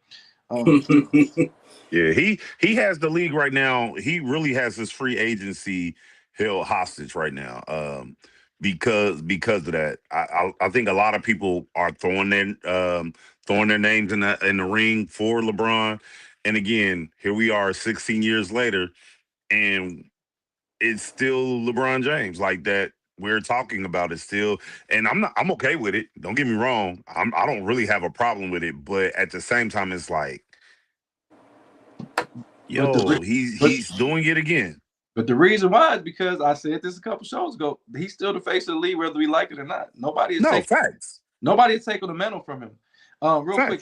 yeah, he has the league right now. He really has his free agency held hostage right now. Because of that, I think a lot of people are throwing their names in the ring for LeBron. And again, here we are 16 years later, and it's still LeBron James like that. We're talking about it still, and I'm okay with it. Don't get me wrong. I don't really have a problem with it, but at the same time, it's like, yo, he's doing it again. But the reason why is because I said this a couple shows ago. He's still the face of the league, whether we like it or not. Nobody is taking the mantle from him. Real quick,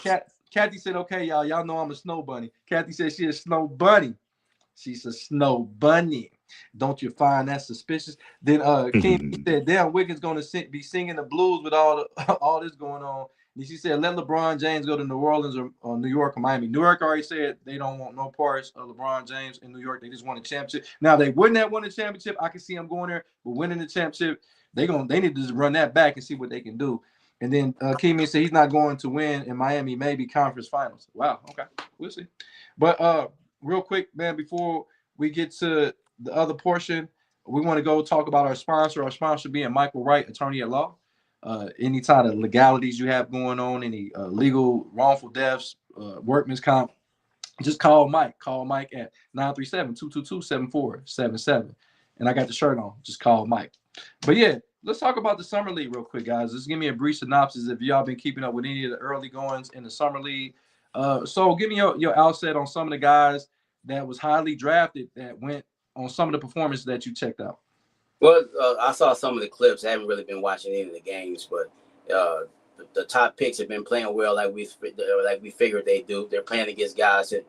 Kathy said, "Okay, y'all know I'm a snow bunny." Kathy said she is snow bunny. She's a snow bunny. Don't you find that suspicious? Then King said, "Damn, Wiggins gonna be singing the blues with all this going on." And she said, "Let LeBron James go to New Orleans or New York or Miami." New York already said they don't want no parts of LeBron James in New York. They just want a championship. Now they wouldn't have won a championship. I can see them going there, but winning the championship, they need to just run that back and see what they can do. And then Kimi said he's not going to win in Miami, maybe conference finals. Wow, okay, we'll see. But real quick, man, before we get to the other portion, we want to go talk about our sponsor. Our sponsor being Michael Wright, attorney at law. Any kind of legalities you have going on, any legal wrongful deaths, workman's comp, just call Mike. Call Mike at 937-222-7477. And I got the shirt on. Just call Mike. But yeah, let's talk about the Summer League real quick, guys. Just give me a brief synopsis if y'all been keeping up with any of the early goings in the Summer League. So give me your outset on some of the guys that was highly drafted that went on some of the performances that you checked out. Well, I saw some of the clips. I haven't really been watching any of the games, but the top picks have been playing well, like we figured they do. They're playing against guys that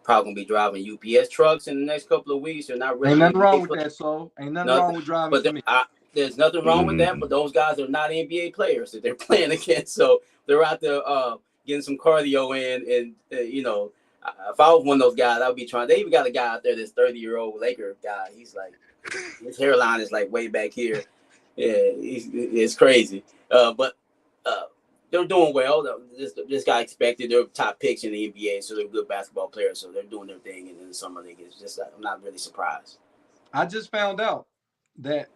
probably gonna be driving UPS trucks in the next couple of weeks. They're not really. Ain't nothing wrong with that, so ain't nothing wrong with driving. But there's nothing wrong with that. But those guys are not NBA players that they're playing against, so they're out there getting some cardio in, and you know. If I was one of those guys, I would be trying. They even got a guy out there, this 30-year-old Laker guy. He's like, his hairline is like way back here. Yeah, it's crazy. But they're doing well. This guy expected. They're top picks in the NBA, so they're good basketball players. So they're doing their thing in the Summer League. It's just I'm not really surprised. I just found out that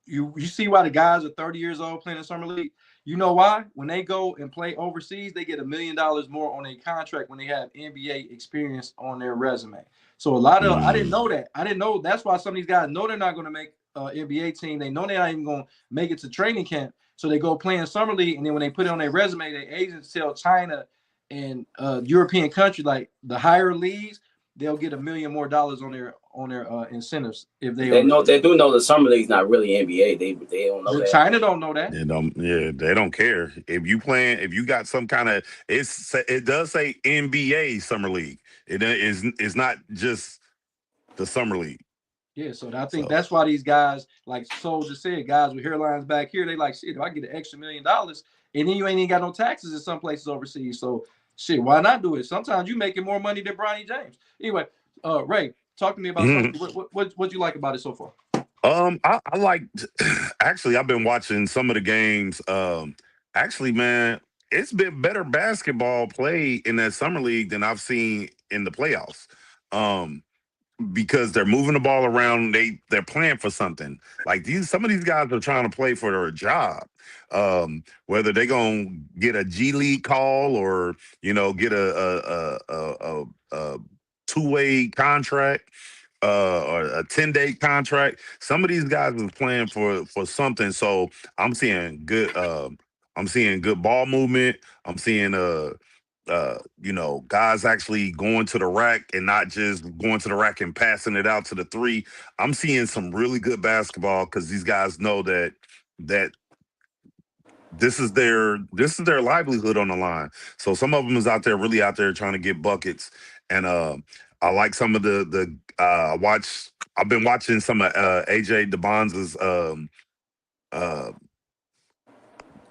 you see why the guys are 30 years old playing in summer league. You know why? When they go and play overseas, they get $1 million more on a contract when they have NBA experience on their resume. So a lot of I didn't know that. I didn't know that's why some of these guys know they're not going to make NBA team. They know they're not even going to make it to training camp. So they go play in summer league, and then when they put it on their resume, their agents tell China and European countries like the higher leagues, they'll get $1 million more on their incentives if they do know the summer league's not really NBA. They don't know that. China don't know that. They don't care if you got some kind of it does say NBA summer league. It's not just the summer league. Yeah, so I think that's why these guys, like Soul just said, guys with hairlines back here, they like, shit, if I get an extra $1 million, and then you ain't even got no taxes in some places overseas. So shit, why not do it? Sometimes you making more money than Bronny James. Anyway, Ray, talk to me about something. What you like about it so far? I like actually I've been watching some of the games. Actually, man, it's been better basketball played in that summer league than I've seen in the playoffs. Because they're moving the ball around, they're playing for something. Like some of these guys are trying to play for their job. Whether they're gonna get a G League call or get a two-way contract or a 10-day contract. Some of these guys are playing for something. So I'm seeing good ball movement. I'm seeing guys actually going to the rack and not just going to the rack and passing it out to the three. I'm seeing some really good basketball because these guys know that this is their livelihood on the line. So some of them is really out there trying to get buckets. And I like some of the I've been watching some of AJ DeBonza's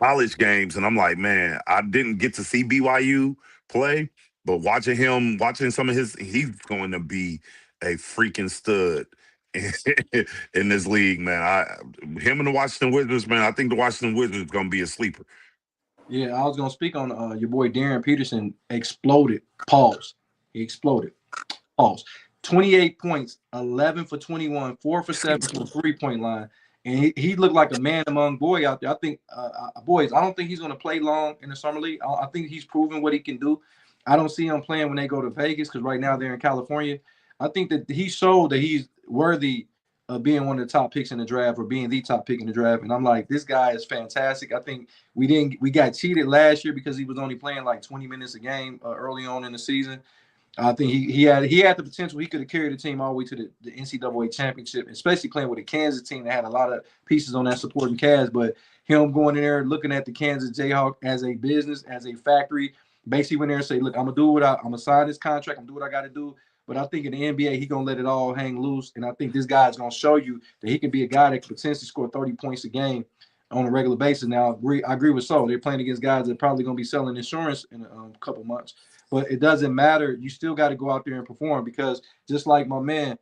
college games, and I'm like, man, I didn't get to see BYU play, but watching some of he's going to be a freaking stud in this league, man. Him and the Washington Wizards, man. I think the Washington Wizards is going to be a sleeper. Yeah, I was going to speak on your boy Darren Peterson exploded. Pause. He exploded. Pause. 28 points, 11 for 21, 4 for 7 from the 3-point line. And he looked like a man among boys out there. I think, boys, I don't think he's going to play long in the summer league. I think he's proven what he can do. I don't see him playing when they go to Vegas because right now they're in California. I think that he showed that he's worthy of being one of the top picks in the draft or being the top pick in the draft. And I'm like, this guy is fantastic. I think we got cheated last year because he was only playing like 20 minutes a game early on in the season. I think he had the potential. He could have carried the team all the way to the NCAA championship, especially playing with a Kansas team that had a lot of pieces on that supporting cast. But him going in there, looking at the Kansas Jayhawk as a business, as a factory, basically went there and say, look, I'm gonna sign this contract. I'm gonna do what I got to do. But I think in the NBA, he's gonna let it all hang loose. And I think this guy is gonna show you that he can be a guy that could potentially score 30 points a game on a regular basis. Now, I agree with Sol. They're playing against guys that are probably gonna be selling insurance in a couple months. But it doesn't matter. You still got to go out there and perform because just like my man,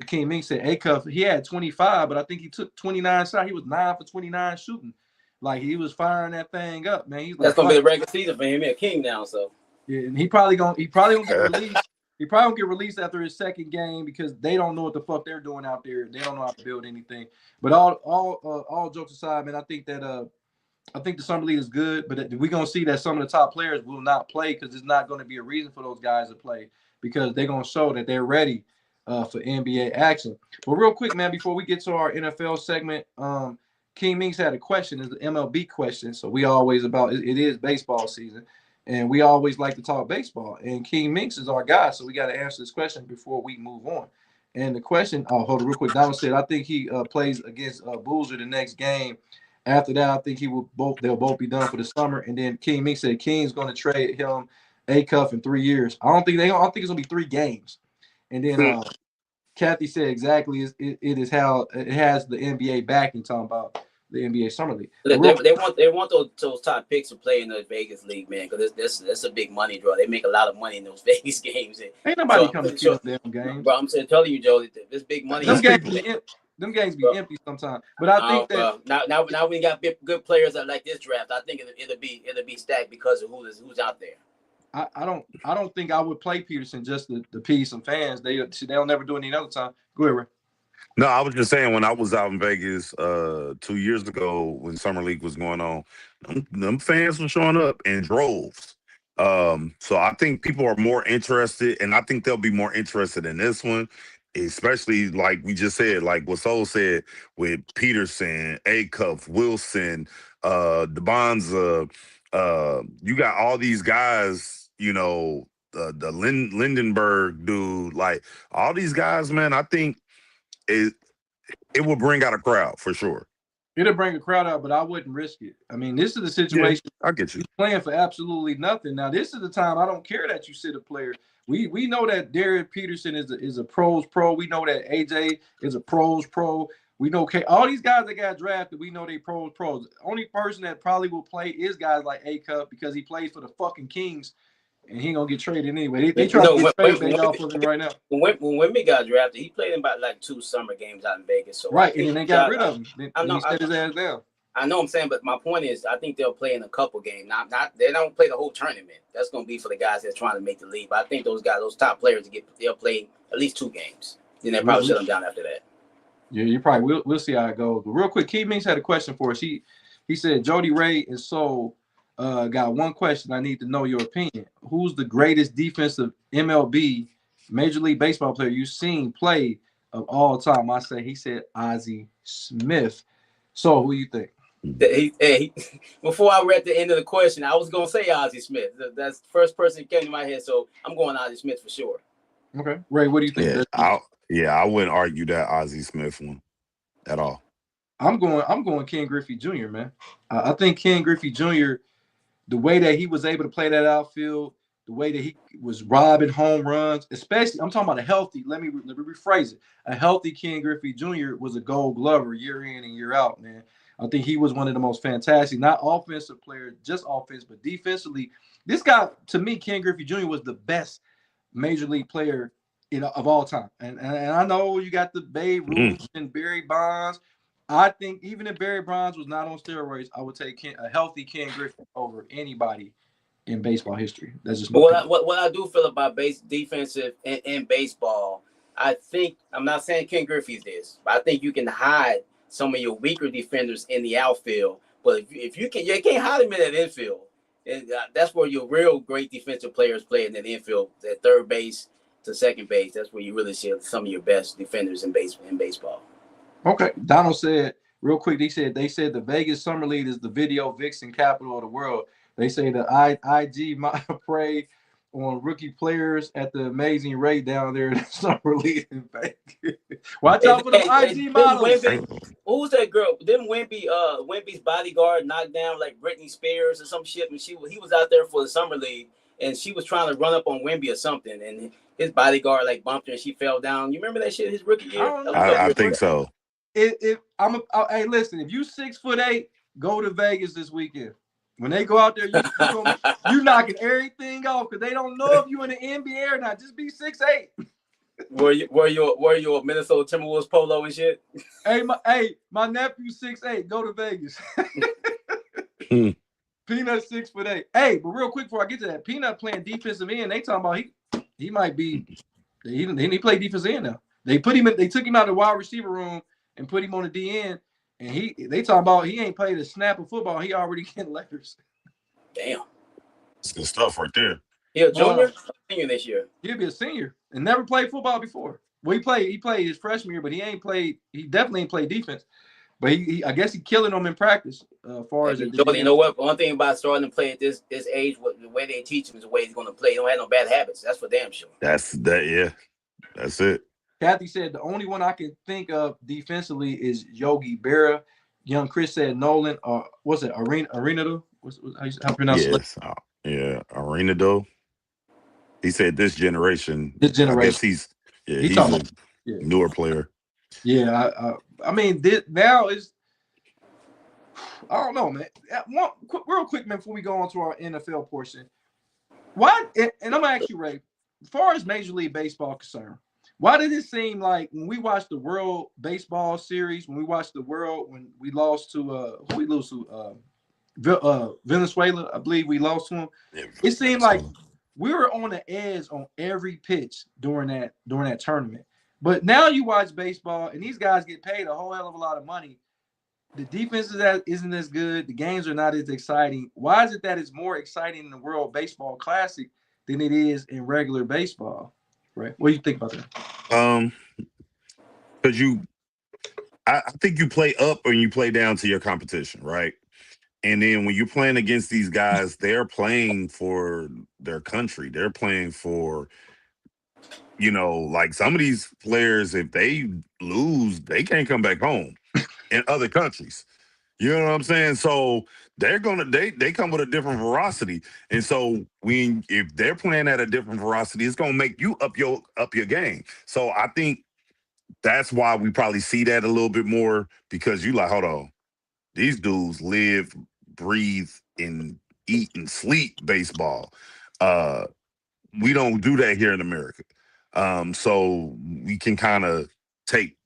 King Mink said, A-Cuff, he had 25, but I think he took 29 shots. He was 9 for 29 shooting. Like he was firing that thing up, man. He's like, that's gonna be the regular season for him. He's a king now, so yeah, and he probably gonna get released. He probably gonna get released after his second game because they don't know what the fuck they're doing out there. They don't know how to build anything. But all jokes aside, man, I think the summer league is good, but we're going to see that some of the top players will not play because there's not going to be a reason for those guys to play because they're going to show that they're ready for NBA action. But real quick, man, before we get to our NFL segment, King Minks had a question. It's the MLB question. So we always it is baseball season, and we always like to talk baseball. And King Minks is our guy, so we got to answer this question before we move on. And the question, hold on real quick. Donald said, I think he plays against Boozer the next game. After that, I think they'll both be done for the summer. And then King Meek said King's going to trade him A-Cuff in 3 years. I don't think it's going to be 3 games. And then Kathy said exactly it is how it has the NBA backing, talking about the NBA summer league. They want those top picks to play in the Vegas league, man, because that's a big money draw. They make a lot of money in those Vegas games. Ain't nobody coming to those damn games. But I'm telling you, Joe, this big money. Them games be empty sometimes, but I think that now we got good players that like this draft. I think it'll be stacked because of who's out there. I don't think I would play Peterson just to appease some fans. They'll never do it any other time. Go ahead, Ray. No, I was just saying when I was out in Vegas 2 years ago when Summer League was going on, them fans were showing up in droves. So I think people are more interested, and I think they'll be more interested in this one, especially like we just said, like what Soul said with Peterson, Acuff, Wilson, DeBonza. You got all these guys, the Lindenberg dude, like all these guys, man. I think it it will bring out a crowd for sure. It'll bring a crowd out, but I wouldn't risk it. I mean, this is the situation. Yeah, I get you. He's playing for absolutely nothing. Now, this is the time I don't care that you sit a player. We know that Derek Peterson is a pros pro. We know that AJ is a pros pro. We know all these guys that got drafted, we know they pros. The only person that probably will play is guys like A-Cup because he plays for the fucking Kings. And he ain't gonna get traded anyway. They try to get trade bait off of him right now. When Wemby got drafted, he played in about like 2 summer games out in Vegas. So right, and then they got rid of him. He set his ass down. I know what I'm saying, but my point is, I think they'll play in a couple games. Not they don't play the whole tournament. That's gonna be for the guys that's trying to make the league. But I think those guys, those top players, they'll play at least 2 games. Then they'll probably shut them down after that. Yeah, you probably we'll see how it goes. But real quick, Key Minks had a question for us. He said Jody Ray and Soul. Got one question. I need to know your opinion. Who's the greatest defensive MLB Major League Baseball player you've seen play of all time? He said Ozzie Smith. So who you think? Before I read the end of the question, I was gonna say Ozzie Smith. That's the first person that came to my head. So I'm going Ozzie Smith for sure. Okay, Ray, what do you think? I wouldn't argue that Ozzie Smith one at all. I'm going Ken Griffey Jr. Man. I think Ken Griffey Jr. The way that he was able to play that outfield, the way that he was robbing home runs, especially I'm talking about a healthy. Let me rephrase it. A healthy Ken Griffey Jr. was a Gold Glover year in and year out, man. I think he was one of the most fantastic, not offensive players, just offense, but defensively. This guy, to me, Ken Griffey Jr. was the best major league player of all time. And I know you got the Babe Ruth and Barry Bonds. I think even if Barry Bonds was not on steroids, I would take a healthy Ken Griffey over anybody in baseball history. That's just what I do feel about defensive in baseball. I think I'm not saying Ken Griffey's this, but I think you can hide some of your weaker defenders in the outfield. But if you can't hide them in that infield. And that's where your real great defensive players play in the infield, at third base to second base. That's where you really see some of your best defenders in baseball. Okay. Donald said real quick, they said the Vegas Summer League is the video vixen capital of the world. They say the IG might prey on rookie players at the amazing rate down there in the Summer League in Vegas. Watch out for the IG models. Who's that girl? Didn't Wemby's bodyguard knock down like Britney Spears or some shit when he was out there for the Summer League and she was trying to run up on Wemby or something and his bodyguard like bumped her and she fell down. You remember that shit his rookie year? I think so. Hey, listen, if you 6'8", go to Vegas this weekend. When they go out there, you knocking everything off because they don't know if you in the NBA or not. Just be 6'8". Wear your Minnesota Timberwolves polo and shit. My nephew 6'8". Go to Vegas. Peanut 6'8". Hey, but real quick before I get to that, Peanut playing defensive end. They talking about he might be. He play defensive end now. They took him out of the wide receiver room and put him on the DN. And they talking about he ain't played a snap of football. He already getting letters. Damn. That's good stuff right there. He a junior? Senior this year. He'll be a senior and never played football before. Well, he played his freshman year, but he definitely ain't played defense. But I guess he killing them in practice. Far as Jordan, you know what? One thing about starting to play at this age, the way they teach him is the way he's going to play. He don't have no bad habits. That's for damn sure. That's it. Kathy said the only one I can think of defensively is Yogi Berra. Young Chris said Nolan, or what's it, Arenado? How you pronounce it? Yes, Arenado. He said this generation. I guess he's a newer player. Yeah, I mean, now is, I don't know, man. Real quick, man, before we go on to our NFL portion, why? And I'm gonna ask you, Ray, as far as Major League Baseball concerned. Why did it seem like when we watched the World Baseball Series, when we lost to who we lose to Venezuela, I believe we lost to them. Yeah, it seemed like we were on the edge on every pitch during that tournament. But now you watch baseball, and these guys get paid a whole hell of a lot of money. The defense isn't as good. The games are not as exciting. Why is it that it's more exciting in the World Baseball Classic than it is in regular baseball? Right? What do you think about that? Because I think you play up or you play down to your competition, right? And then when you're playing against these guys, they're playing for their country. They're playing for, like some of these players, if they lose, they can't come back home in other countries. You know what I'm saying? So they come with a different veracity. And so if they're playing at a different veracity, it's gonna make you up your game. So I think that's why we probably see that a little bit more, because you like, hold on, these dudes live, breathe, and eat and sleep baseball. We don't do that here in America. So we can kind of take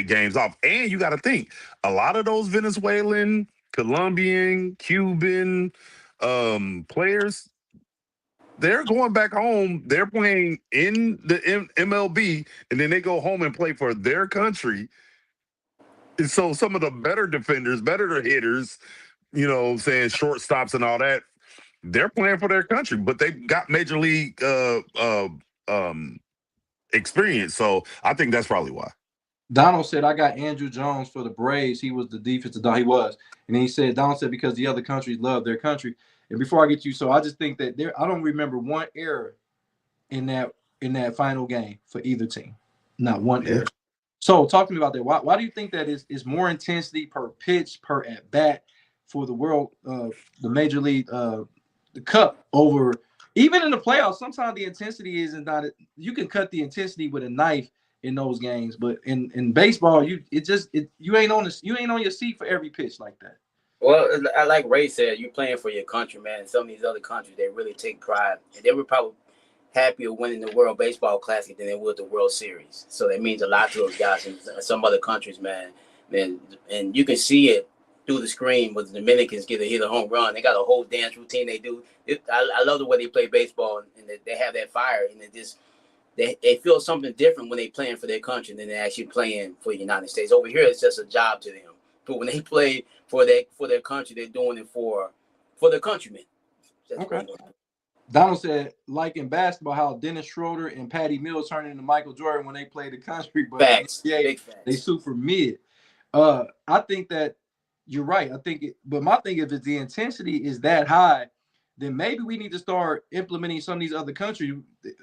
games off. And you got to think, a lot of those Venezuelan, Colombian, Cuban players, they're going back home. They're playing in the MLB, and then they go home and play for their country. And so some of the better defenders, better hitters, saying shortstops and all that, they're playing for their country, but they've got major league experience. So I think that's probably why. Donald said, I got Andrew Jones for the Braves. He was the defensive dog. He was. And then he said, Donald said, because the other countries love their country. And before I get you, so I just think that I don't remember one error in that final game for either team. Not one error. So talk to me about that. Why do you think that is more intensity per pitch, per at bat for the the major league, the cup over, even in the playoffs? Sometimes the intensity isn't not. You can cut the intensity with a knife in those games, but in baseball, you ain't on your seat for every pitch like that. Well, like Ray said, you're playing for your country, man. Some of these other countries, they really take pride, and they were probably happier winning the World Baseball Classic than they would the World Series. So that means a lot to those guys in some other countries, man. And you can see it through the screen when the Dominicans hit a home run. They got a whole dance routine they do. I love the way they play baseball, and they have that fire, and they feel something different when they playing for their country than they're actually playing for the United States. Over here, it's just a job to them. But when they play for their country, they're doing it for their countrymen. That's okay. Donald said, like in basketball, how Dennis Schroeder and Patty Mills turned into Michael Jordan when they played the country, but facts. Big facts. They super mid. I think that you're right. But my thing is, if the intensity is that high, then maybe we need to start implementing some of these other countries.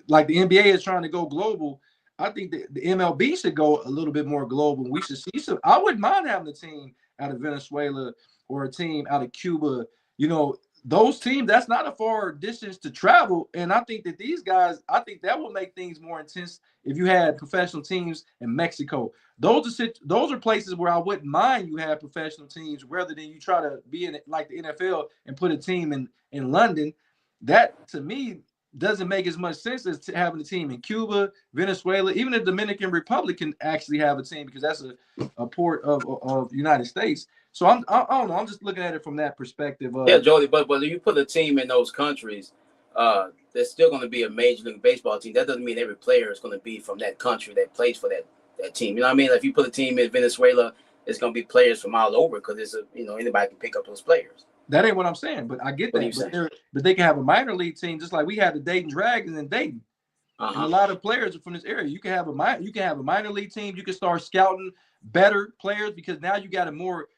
Like the NBA is trying to go global. I think the MLB should go a little bit more global. We should see some. I wouldn't mind having a team out of Venezuela or a team out of Cuba. Those teams, that's not a far distance to travel. And I think that these guys, I think that will make things more intense if you had professional teams in Mexico. Those are places where I wouldn't mind you have professional teams rather than you try to be in like the NFL and put a team in London. That, to me, doesn't make as much sense as having a team in Cuba, Venezuela. Even the Dominican Republic can actually have a team because that's a port of the United States. So I don't know. I'm just looking at it from that perspective. Yeah, Jody, but if you put a team in those countries, there's still going to be a Major League Baseball team. That doesn't mean every player is going to be from that country that plays for that team. You know what I mean? If you put a team in Venezuela, it's going to be players from all over because anybody can pick up those players. That ain't what I'm saying, but I get that. But they can have a minor league team just like we had the Dayton Dragons in Dayton. And a lot of players are from this area. You can have a minor league team. You can start scouting better players because now you got a more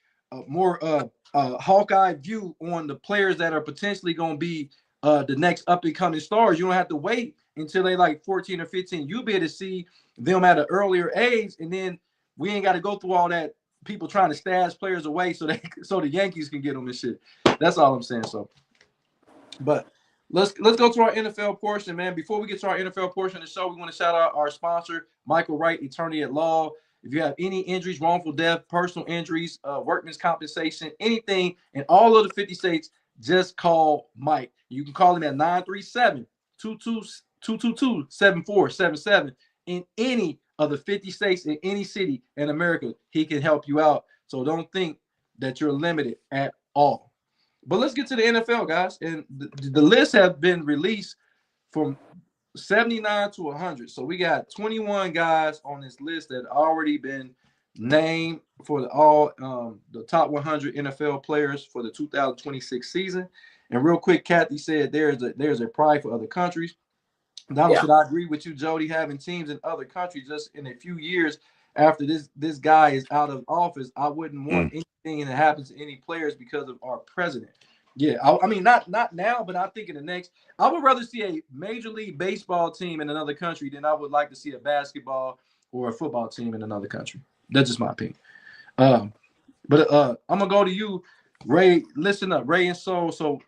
Hawkeye view on the players that are potentially going to be the next up and coming stars. You don't have to wait until they like 14 or 15. You'll be able to see them at an earlier age, and then we ain't got to go through all that people trying to stash players away so the Yankees can get them and shit. That's all I'm saying. So, but let's go to our NFL portion, man. Before we get to our NFL portion of the show, we want to shout out our sponsor, Michael Wright, Attorney at Law. If you have any injuries, wrongful death, personal injuries, workman's compensation, anything in all of the 50 states, just call Mike. You can call him at 937-222-7477 in any of the 50 states in any city in America. He can help you out. So don't think that you're limited at all. But let's get to the NFL, guys. And the lists have been released from 79 to 100. So we got 21 guys on this list that already been named for the top 100 NFL players for the 2026 season. And real quick, Kathy said there's a pride for other countries. Now, should I agree with you, Jody? Having teams in other countries just in a few years after this guy is out of office, I wouldn't want anything that happens to any players because of our president. Yeah, I mean, not now, but I think in the next, I would rather see a Major League Baseball team in another country than I would like to see a basketball or a football team in another country. That's just my opinion. But I'm gonna go to you, Ray. Listen up, Ray and Soul. So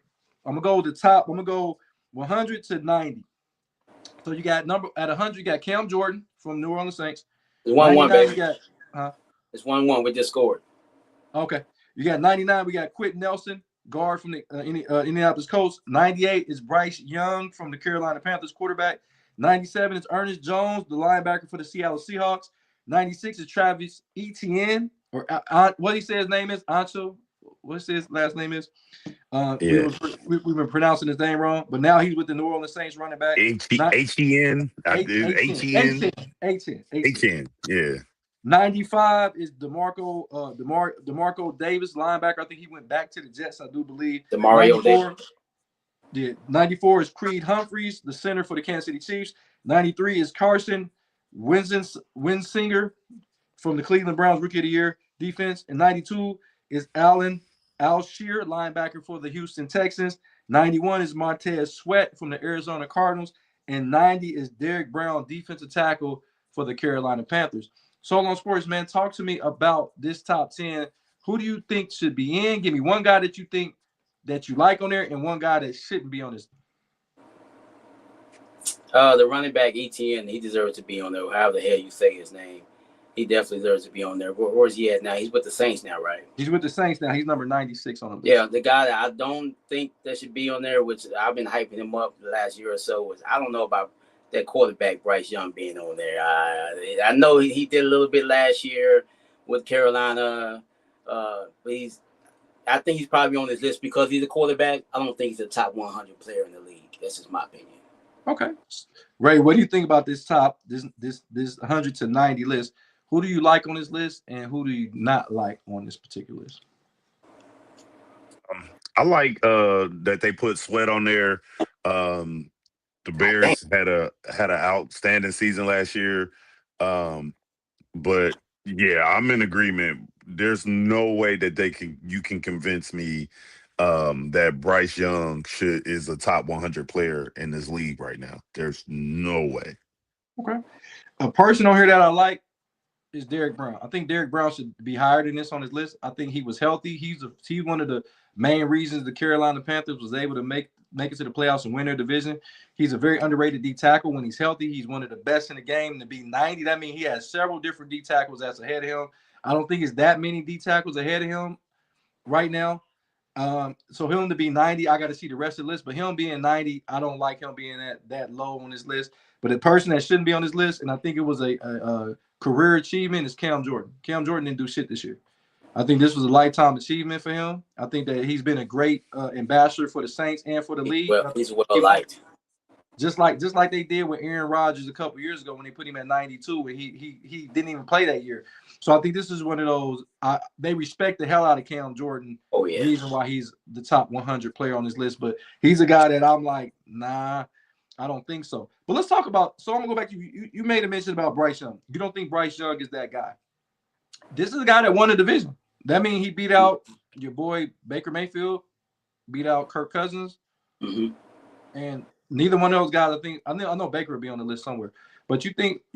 I'm gonna go to the top. I'm gonna go 100 to 90. So you got at 100, you got Cam Jordan from New Orleans Saints. It's 1-1, baby. It's 1-1. We just scored. Okay. You got 99. We got Quentin Nelson, guard from the Indianapolis Colts. 98 is Bryce Young from the Carolina Panthers, quarterback. 97 is Ernest Jones, the linebacker for the Seattle Seahawks. 96 is Travis Etienne, or what he says his name is, Ancho. What's his last name is? We've been pronouncing his name wrong, but now he's with the New Orleans Saints running back. H-E-N. Yeah. 95 is DeMarco Davis, linebacker. I think he went back to the Jets, I do believe. DeMario Davis. Yeah, 94 is Creed Humphreys, the center for the Kansas City Chiefs. 93 is Carson Winsinger from the Cleveland Browns, Rookie of the Year defense. And 92 is Allen Alshear, linebacker for the Houston Texans. 91 is Montez Sweat from the Arizona Cardinals. And 90 is Derek Brown, defensive tackle for the Carolina Panthers. Soul on Sports, man, talk to me about this top 10. Who do you think should be in? Give me one guy that you think that you like on there and one guy that shouldn't be on this. The running back ETN, he deserves to be on there. However the hell you say his name, he definitely deserves to be on there. Where's he at now? He's with the Saints now, right? He's with the Saints now. He's number 96 on the list. Yeah, the guy that I don't think that should be on there, which I've been hyping him up the last year or so, was I don't know about that quarterback Bryce Young being on there. I know he did a little bit last year with Carolina, but I think he's probably on this list because he's a quarterback. I don't think he's a top 100 player in the league. That's just my opinion. Okay, Ray, what do you think about this 100 to 90 list? Who do you like on this list, and who do you not like on this particular list? I like that they put Sweat on there. The Bears had an outstanding season last year, but yeah, I'm in agreement. There's no way that you can convince me that Bryce Young is a top 100 player in this league right now. There's no way. Okay, a person on here that I like is Derek Brown. I think Derek Brown should be higher than this on his list. I think he was healthy. He's one of the main reasons the Carolina Panthers was able to make it to the playoffs and win their division. He's a very underrated D tackle when he's healthy. He's one of the best in the game. To be 90, that means he has several different D tackles that's ahead of him. I don't think it's that many D tackles ahead of him right now. So him to be 90, I got to see the rest of the list. But him being 90, I don't like him being that low on this list. But the person that shouldn't be on this list, and I think it was a career achievement, is Cam Jordan. Cam Jordan didn't do shit this year. I think this was a lifetime achievement for him. I think that he's been a great ambassador for the Saints and for the league. He's well liked. Just like they did with Aaron Rodgers a couple years ago when they put him at 92 and he didn't even play that year. So I think this is one of those they respect the hell out of Cam Jordan. Oh yeah. Reason why he's the top 100 player on this list, but he's a guy that I'm like, nah, I don't think so. But let's talk about. So I'm gonna go back to you made a mention about Bryce Young. You don't think Bryce Young is that guy? This is a guy that won the division. That means he beat out your boy Baker Mayfield, beat out Kirk Cousins, and neither one of those guys. I know Baker will be on the list somewhere. But you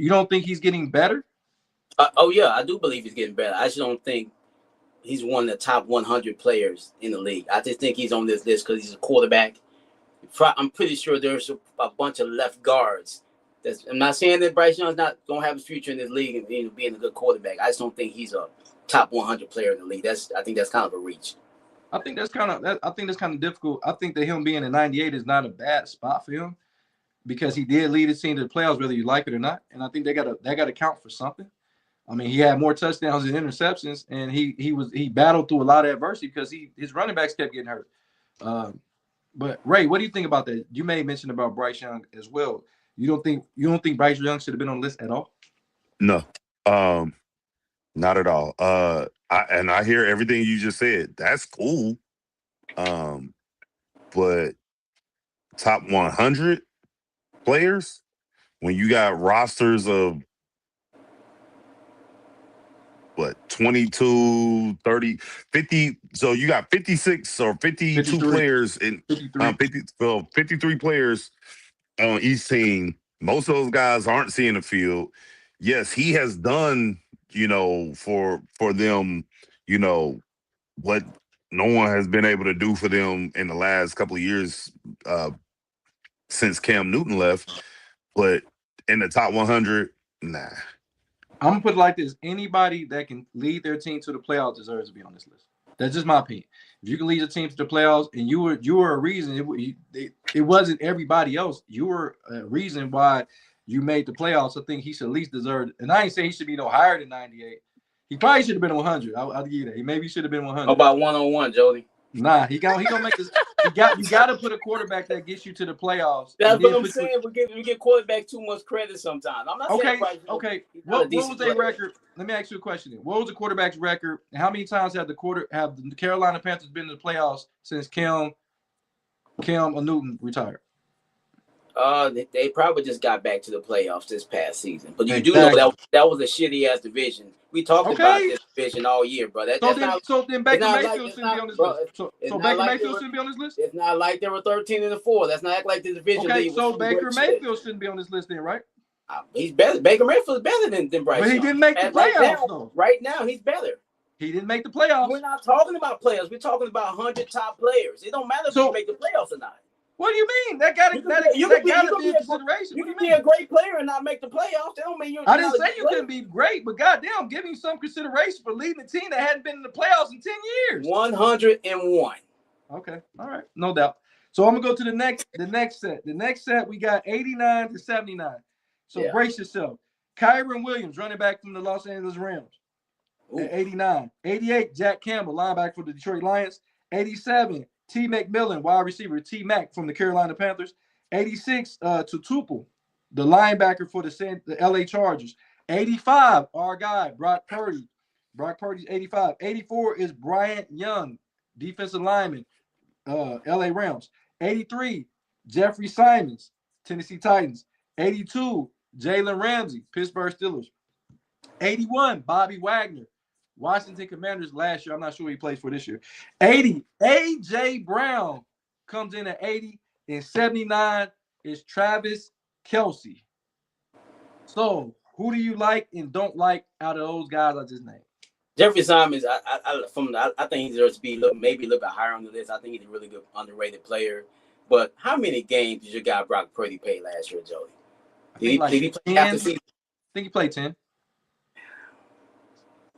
don't think he's getting better? Oh yeah, I do believe he's getting better. I just don't think he's one of the top 100 players in the league. I just think he's on this list because he's a quarterback. I'm pretty sure there's a bunch of left guards. I'm not saying that Bryce Young's not gonna have a future in this league and being a good quarterback. I just don't think he's a top 100 player in the league. I think that's kind of a reach. I think that's kind of difficult. I think that him being a 98 is not a bad spot for him because he did lead his team to the playoffs, whether you like it or not. And I think they got to count for something. I mean, he had more touchdowns than interceptions, and he battled through a lot of adversity because his running backs kept getting hurt. But Ray, what do you think about that? You made mention about Bryce Young as well. You don't think Bryce Young should have been on the list at all? No, not at all. I hear everything you just said. That's cool. But top 100 players, when you got rosters of what 22, 30, 50, so you got 56 or 52 53. players in 53 players on each team. Most of those guys aren't seeing the field. Yes, he has done, for them, what no one has been able to do for them in the last couple of years since Cam Newton left. But in the top 100, nah. I'm gonna put it like this: anybody that can lead their team to the playoffs deserves to be on this list. That's just my opinion. If you can lead your team to the playoffs, and you were a reason, it wasn't everybody else. You were a reason why you made the playoffs. I think he should at least deserve. And I ain't saying he should be no higher than 98. He probably should have been 100. I'll give you that. He maybe should have been 100. How about 1-on-1, Jody? Nah, he gonna make this. You got to put a quarterback that gets you to the playoffs. That's what I'm saying. We give quarterback too much credit sometimes. I'm not saying okay. What was their record? Let me ask you a question. What was the quarterback's record? And how many times have the Carolina Panthers been in the playoffs since Cam Newton retired? They probably just got back to the playoffs this past season. But you do know that was a shitty ass division. We talked about this division all year, bro. So then Baker Mayfield shouldn't be on this list. So Baker Mayfield shouldn't be on this list? It's not like they were 13-4. That's not like the division. Okay, so Baker Mayfield shouldn't be on this list then, right? He's better. Baker Mayfield's better than Bryce. But he didn't make the playoffs, though. Right now, he's better. He didn't make the playoffs. We're not talking about players. We're talking about 100 top players. It don't matter if you make the playoffs or not. What do you mean? That gotta be a consideration. You can be a great player and not make the playoffs. That don't mean I didn't say you couldn't be great, but goddamn, give me some consideration for leading a team that hadn't been in the playoffs in 10 years. 101. Okay, all right, no doubt. So I'm gonna go to the next set. The next set we got 89 to 79. So brace yourself. Kyron Williams, running back from the Los Angeles Rams, at 89. 88, Jack Campbell, linebacker for the Detroit Lions. 87. T. McMillan, wide receiver, T. Mac from the Carolina Panthers. 86, Tutupu, the linebacker for the LA Chargers. 85, our guy, Brock Purdy. Brock Purdy's 85. 84 is Bryant Young, defensive lineman, LA Rams. 83, Jeffrey Simons, Tennessee Titans. 82, Jalen Ramsey, Pittsburgh Steelers. 81, Bobby Wagner, Washington Commanders last year. I'm not sure he plays for this year. 80, A.J. Brown comes in at 80. And 79 is Travis Kelce. So, who do you like and don't like out of those guys I just named? Jeffrey Simons, I think he deserves to be maybe a little bit higher on the list. I think he's a really good underrated player. But how many games did your guy Brock Purdy play last year, Jody? Did he play half the season? I think he played 10.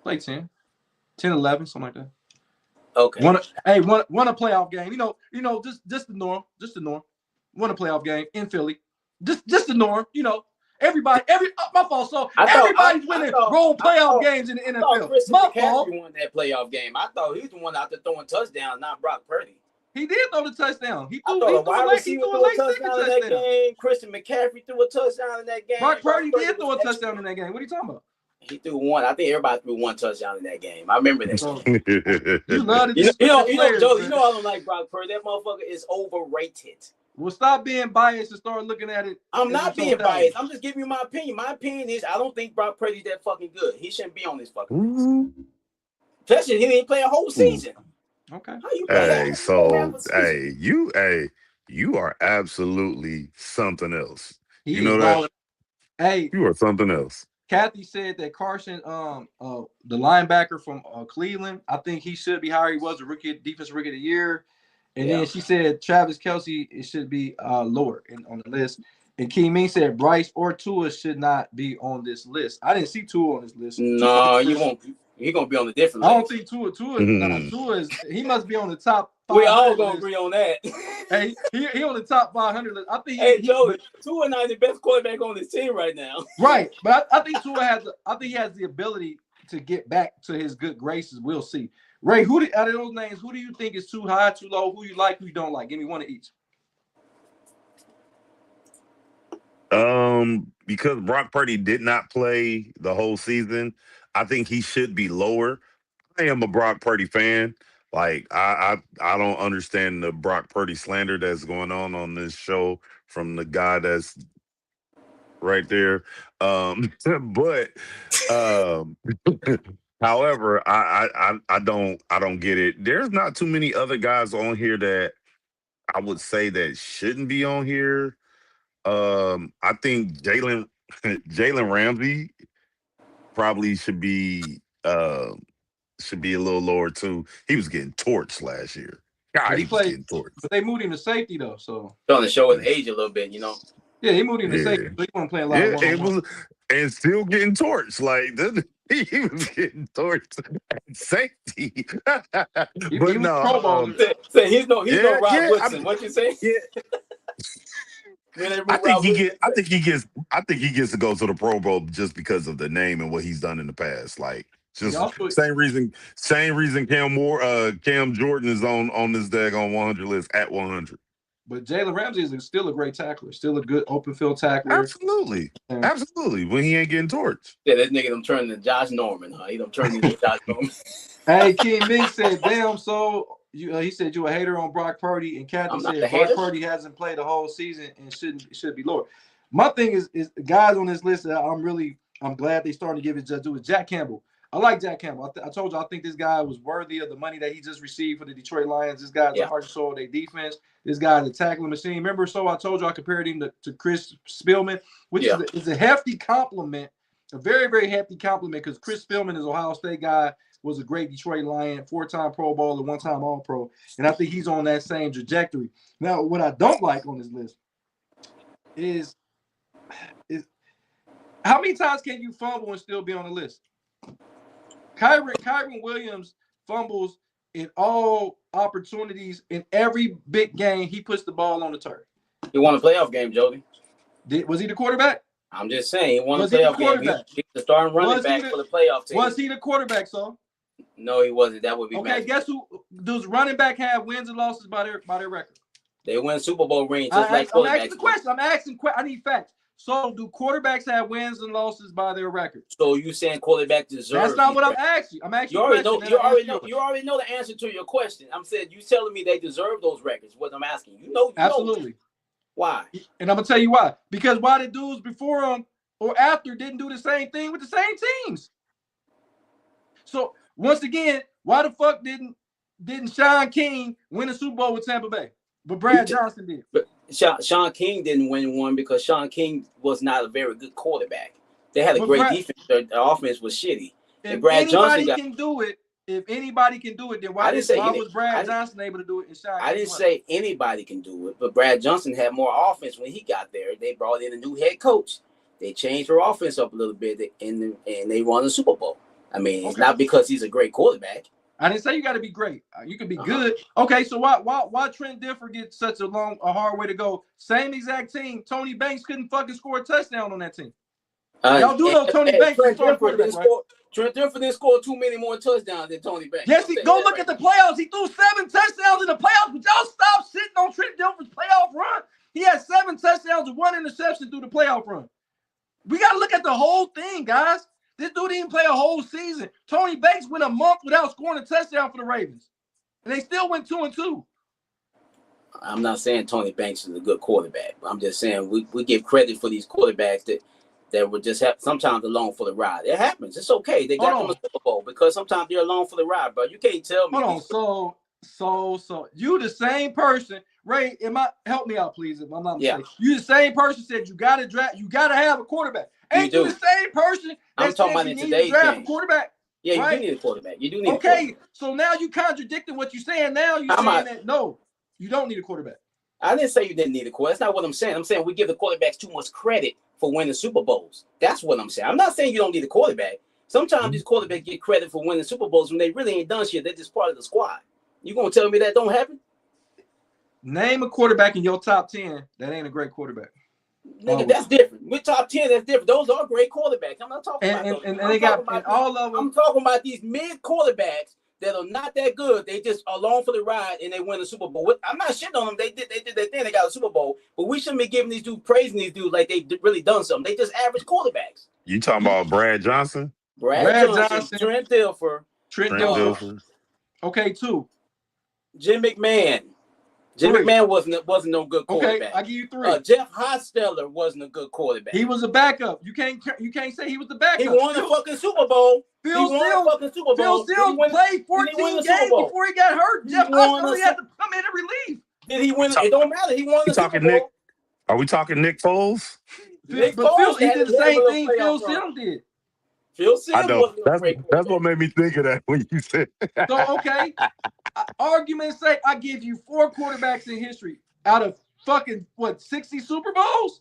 Played 10, 11, something like that. Okay. Won a playoff game. Just the norm. Won a playoff game in Philly. Just the norm. Everybody. My fault. So everybody's winning playoff games in the NFL. My fault. Won that playoff game. I thought he was the one out there throwing touchdowns, not Brock Purdy. He did throw the touchdown. He threw a late touchdown in that game. Christian McCaffrey threw a touchdown in that game. Brock Purdy did throw a touchdown in that game. What are you talking about? He threw one. I think everybody threw one touchdown in that game. I remember that. You love it. You know, I don't like Brock Purdy. That motherfucker is overrated. Well, stop being biased and start looking at it. I'm not being biased. I'm just giving you my opinion. My opinion is I don't think Brock Purdy's that fucking good. He shouldn't be on this fucking list. Especially he didn't play a whole season. Okay. How you play you are absolutely something else. You know that? Hey, you are something else. Kathy said that Carson, the linebacker from Cleveland, I think he should be higher. He was a defensive rookie of the year. And then she said Travis Kelce, it should be lower on the list. And Key Ming said Bryce or Tua should not be on this list. I didn't see Tua on this list. No, you won't. He's gonna be on the different list. I don't think Tua is. He must be on the top 500. We all gonna agree on that. Hey, he on the top 500 list. I think. Tua not the best quarterback on this team right now. Right, but I think Tua has. I think he has the ability to get back to his good graces. We'll see. Ray, out of those names, who do you think is too high, too low? Who you like, who you don't like? Give me one of each. Because Brock Purdy did not play the whole season, I think he should be lower. I am a Brock Purdy fan. Like I don't understand the Brock Purdy slander that's going on this show from the guy that's right there. But um, however, I don't get it. There's not too many other guys on here that I would say that shouldn't be on here. I think Jalen Ramsey probably should be a little lower too. He was getting torched last year. God, But he he was played, getting torched. but they moved him to safety though. So Trying to show his age a little bit, you know. yeah, he moved him to Yeah. safety. So he wasn't playing a lot Yeah, of it one-on-one. was, and still getting torched. Like he was getting torched at safety. He But was no, Pro Bowler. Say he's no yeah, Rob yeah, Woodson. What you say? yeah. When they I remove think Rob he Woodson, get. I think he gets to go to the Pro Bowl just because of the name and what he's done in the past. Like just Also, same reason Cam Jordan is on this daggone 100 list at 100. but Jalen Ramsey is still a great tackler, still a good open field tackler. Absolutely, And absolutely. When he ain't getting torched. yeah, that nigga done turned into Josh Norman, huh? He done turned into Josh Norman. hey, King Ming said, "Damn, so you." He said you a hater on Brock Purdy, and Kathy I'm not said a Brock hater. Purdy hasn't played the whole season and should be lower. My thing is guys on this list that I'm glad they starting to give it just due is Jack Campbell. I like Jack Campbell. I told you I think this guy was worthy of the money that he just received for the Detroit Lions. This guy's the heart and soul of their defense. This guy's a tackling machine. Remember, so I told you I compared him to Chris Spielman, which is a hefty compliment, a very, very hefty compliment because Chris Spielman is Ohio State guy, was a great Detroit Lion, 4-time Pro Bowler, 1-time All-Pro, and I think he's on that same trajectory. Now, what I don't like on this list is how many times can you fumble and still be on the list? Kyron Williams fumbles in all opportunities in every big game. He puts the ball on the turf. He won a playoff game, Jody. Was he the quarterback? I'm just saying, he won a Was he the playoff game. quarterback? He's the starting running back for the playoff team. Was he the quarterback, so? No, he wasn't. That would be okay. magic. Guess who? Does running back have wins and losses by their record? They win Super Bowl rings. I'm asking the question. I need facts. So, do quarterbacks have wins and losses by their record? So you saying quarterback deserves? That's not what I'm asking. I'm asking. You already know the answer to your question. I'm saying you telling me they deserve those records. What I'm asking, absolutely. Why? And I'm gonna tell you why. Because why the dudes before them or after didn't do the same thing with the same teams. So once again, why the fuck didn't Sean King win a Super Bowl with Tampa Bay? But Brad Johnson did. But Sean King didn't win one because Sean King was not a very good quarterback. They had a great defense. Their offense was shitty. If anybody can do it, then why was Brad Johnson able to do it? I didn't say anybody can do it, but Brad Johnson had more offense when he got there. They brought in a new head coach. They changed their offense up a little bit, and they won the Super Bowl. I mean, it's not because he's a great quarterback. I didn't say you got to be great. You can be good. Okay, so why Trent Dilfer get such a hard way to go? Same exact team. Tony Banks couldn't fucking score a touchdown on that team. Y'all do know Tony Banks. Trent Dilfer didn't score too many more touchdowns than Tony Banks. Yes, go look at the playoffs. He threw 7 touchdowns in the playoffs, but y'all stop sitting on Trent Dilfer's playoff run. He had 7 touchdowns and 1 interception through the playoff run. We got to look at the whole thing, guys. This dude didn't play a whole season. Tony Banks went a month without scoring a touchdown for the Ravens, and they still went 2-2. I'm not saying Tony Banks is a good quarterback. I'm just saying we give credit for these quarterbacks that would just have sometimes along for the ride. It happens. It's okay. They got them a Super Bowl because sometimes they're along for the ride, bro. You can't tell me. Hold on. So you the same person, Ray? Help me out, please? If I'm not mistaken. You the same person said you got to have a quarterback. Ain't you the same person that said you need to draft a quarterback? Yeah, right? You do need a quarterback. You do need a quarterback. So now you contradicting what you're saying. Now you're saying that no, you don't need a quarterback. I didn't say you didn't need a quarterback. That's not what I'm saying. I'm saying we give the quarterbacks too much credit for winning Super Bowls. That's what I'm saying. I'm not saying you don't need a quarterback. Sometimes these quarterbacks get credit for winning Super Bowls when they really ain't done shit. They're just part of the squad. You gonna tell me that don't happen? Name a quarterback in your top 10 that ain't a great quarterback. Nigga, that's different. With top 10, that's different. Those are great quarterbacks. I'm not talking about those. And they got all of them. I'm talking about these mid quarterbacks that are not that good. They just along for the ride and they win the Super Bowl. I'm not shitting on them. They did their thing. They got a Super Bowl. But we shouldn't be giving these dudes, praising these dudes like they really done something. They just average quarterbacks. You talking about Brad Johnson? Brad Johnson, Trent Dilfer. Okay, 2. Jim McMahon. Jim McMahon wasn't no good quarterback. Okay, I give you 3. Jeff Hostetler wasn't a good quarterback. He was a backup. You can't say he was the backup. He won a fucking Super Bowl. Phil Steele played 14 games before he got hurt. Jeff Hostetler had to come in and relief. Did he win? It don't matter. He won the Super Bowl. Are we talking Nick Foles? He did the same thing Phil Steele did. Phil Steele that's what made me think of that when you said. So okay, argument's sake, I give you 4 quarterbacks in history out of fucking 60 Super Bowls.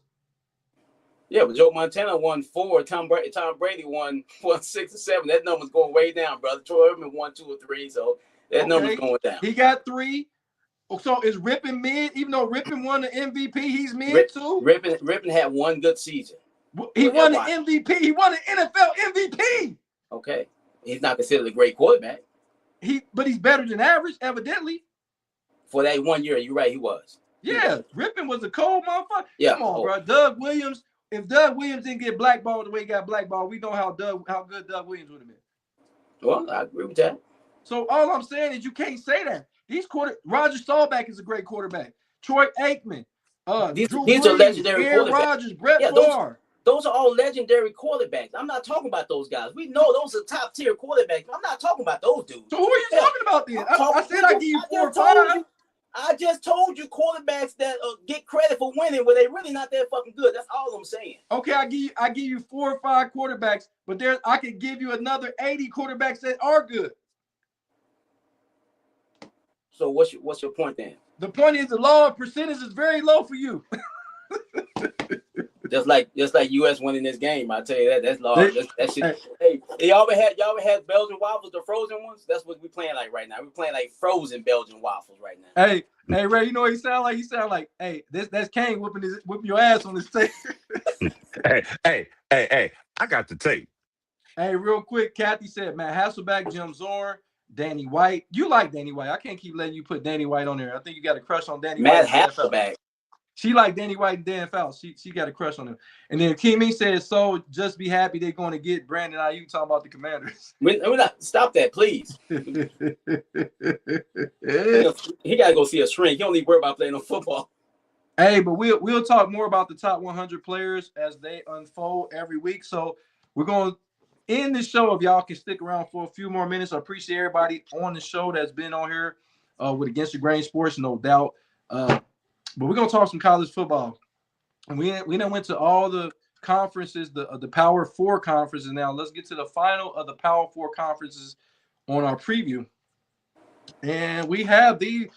Yeah, but Joe Montana won 4. Tom Brady won 6 or 7. That number's going way down, brother. Troy Aikman won 2 or 3, so that number's going down. He got 3. So is Rippon mid? Even though Rippon won the MVP, he's mid too. Rippon had 1 good season. He won the MVP. He won an NFL MVP. Okay, he's not considered a great quarterback. But he's better than average, evidently. For that 1 year, you're right. He was. Yeah, Rippon was a cold motherfucker. Yeah, come on, bro. Doug Williams. If Doug Williams didn't get blackballed the way he got blackballed, we know how good Doug Williams would have been. Well, I agree with that. So all I'm saying is you can't say that. Roger Staubach is a great quarterback. Troy Aikman. These are legendary Aaron quarterbacks. Rodgers, Brett Favre. Those are all legendary quarterbacks. I'm not talking about those guys. We know those are top tier quarterbacks. I'm not talking about those dudes. So who are you talking about then? I said I give you 4 or 5. I just told you quarterbacks that get credit for winning when they're really not that fucking good. That's all I'm saying. Okay, I give you 4 or 5 quarterbacks, but I could give you another 80 quarterbacks that are good. So what's your point then? The point is the law of percentage is very low for you. just like US winning this game, I tell you that's law. That shit. Hey, y'all ever had Belgian waffles, the frozen ones? That's what we playing like right now. We're playing like frozen Belgian waffles right now. Hey, Ray, you know what he sound like? He sound like, hey, that's Kane whipping your ass on this tape. hey, I got the tape. Hey, real quick, Kathy said Matt Hasselbeck, Jim Zorn, Danny White. You like Danny White. I can't keep letting you put Danny White on there. I think you got a crush on Danny White. Matt Hasselbeck. She like Danny White and Dan Fouts. She got a crush on him. And then Kimmy says, so just be happy they're going to get Brandon Ayuk talking about the Commanders. We're not, stop that, please. He got to go see a shrink. He don't need to worry about playing no football. Hey, but we'll talk more about the top 100 players as they unfold every week. So we're going to end the show. If y'all can stick around for a few more minutes, I appreciate everybody on the show that's been on here with Against the Grain Sports, no doubt. But we're gonna talk some college football, and we done went to all the conferences, the Power 4 conferences. Now let's get to the final of the Power 4 conferences on our preview, and we have the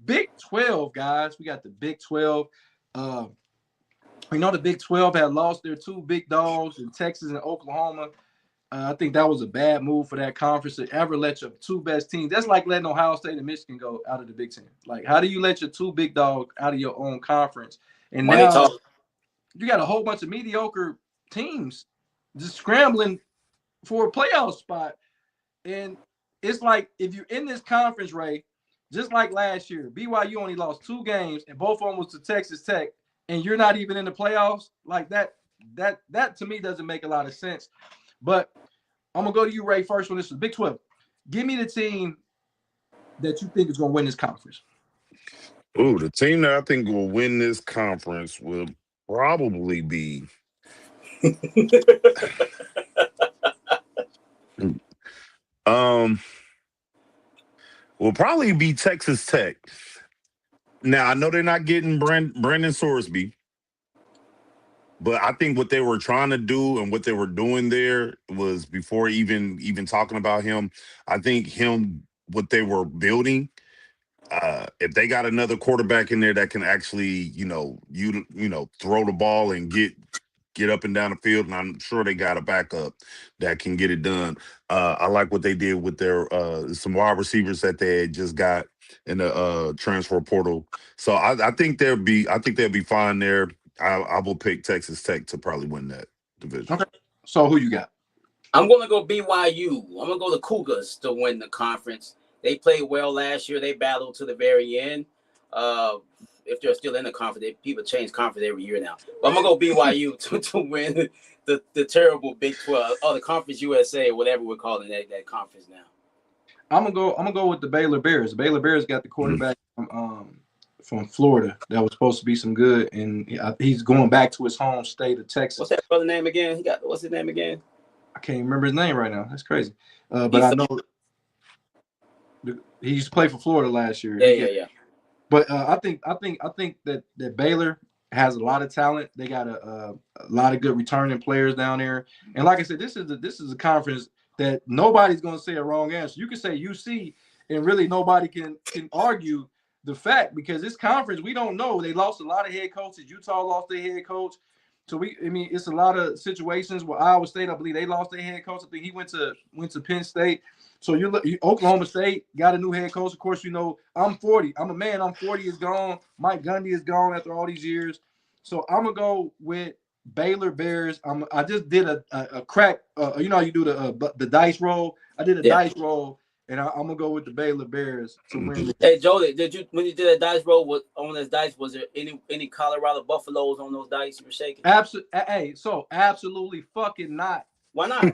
Big 12 guys. We got the Big 12. We know the Big 12 had lost their 2 big dogs in Texas and Oklahoma. I think that was a bad move for that conference to ever let your 2 best teams. That's like letting Ohio State and Michigan go out of the Big Ten. Like, how do you let your 2 big dogs out of your own conference? And now you got a whole bunch of mediocre teams just scrambling for a playoff spot. And it's like if you're in this conference, Ray, just like last year, BYU only lost 2 games, and both of them was to Texas Tech, and you're not even in the playoffs. Like that to me doesn't make a lot of sense. But I'm going to go to you, Ray, first when this is Big 12. Give me the team that you think is going to win this conference. Ooh, the team that I think will win this conference will probably be will probably be Texas Tech. Now, I know they're not getting Brandon Sorsby, but I think what they were trying to do and what they were doing there was before even talking about him, I think what they were building, if they got another quarterback in there that can actually, throw the ball and get up and down the field, and I'm sure they got a backup that can get it done. I like what they did with their some wide receivers that they had just got in the transfer portal. So I think they'll be fine there. I will pick Texas Tech to probably win that division. Okay. So who you got? I'm gonna go BYU. I'm gonna go the Cougars to win the conference. They played well last year. They battled to the very end. If they're still in the conference, people change conference every year now. But I'm gonna go BYU to win the terrible Big 12 or the Conference USA, whatever we're calling that conference now. I'm gonna go with the Baylor Bears. The Baylor Bears got the quarterback from Florida that was supposed to be some good, and he's going back to his home state of Texas. What's that brother name again? What's his name again? I can't remember his name right now. That's crazy. But I know he used to play for Florida last year. Yeah. But I think that Baylor has a lot of talent. They got a lot of good returning players down there. And like I said, this is a conference that nobody's going to say a wrong answer. You can say UC, and really nobody can argue the fact, because this conference, we don't know. They lost a lot of head coaches. Utah lost their head coach. So it's a lot of situations where Iowa State, I believe they lost their head coach. I think he went to Penn State. So Oklahoma State got a new head coach. Of course, I'm 40. I'm a man. I'm 40 is gone. Mike Gundy is gone after all these years. So I'm gonna go with Baylor Bears. I just did a crack. You know how you do the dice roll. I did a dice roll, and I'm gonna go with the Baylor Bears to win. Hey Joe, when you did that dice roll on those dice? Was there any Colorado Buffaloes on those dice you were shaking? Absolutely fucking not. Why not?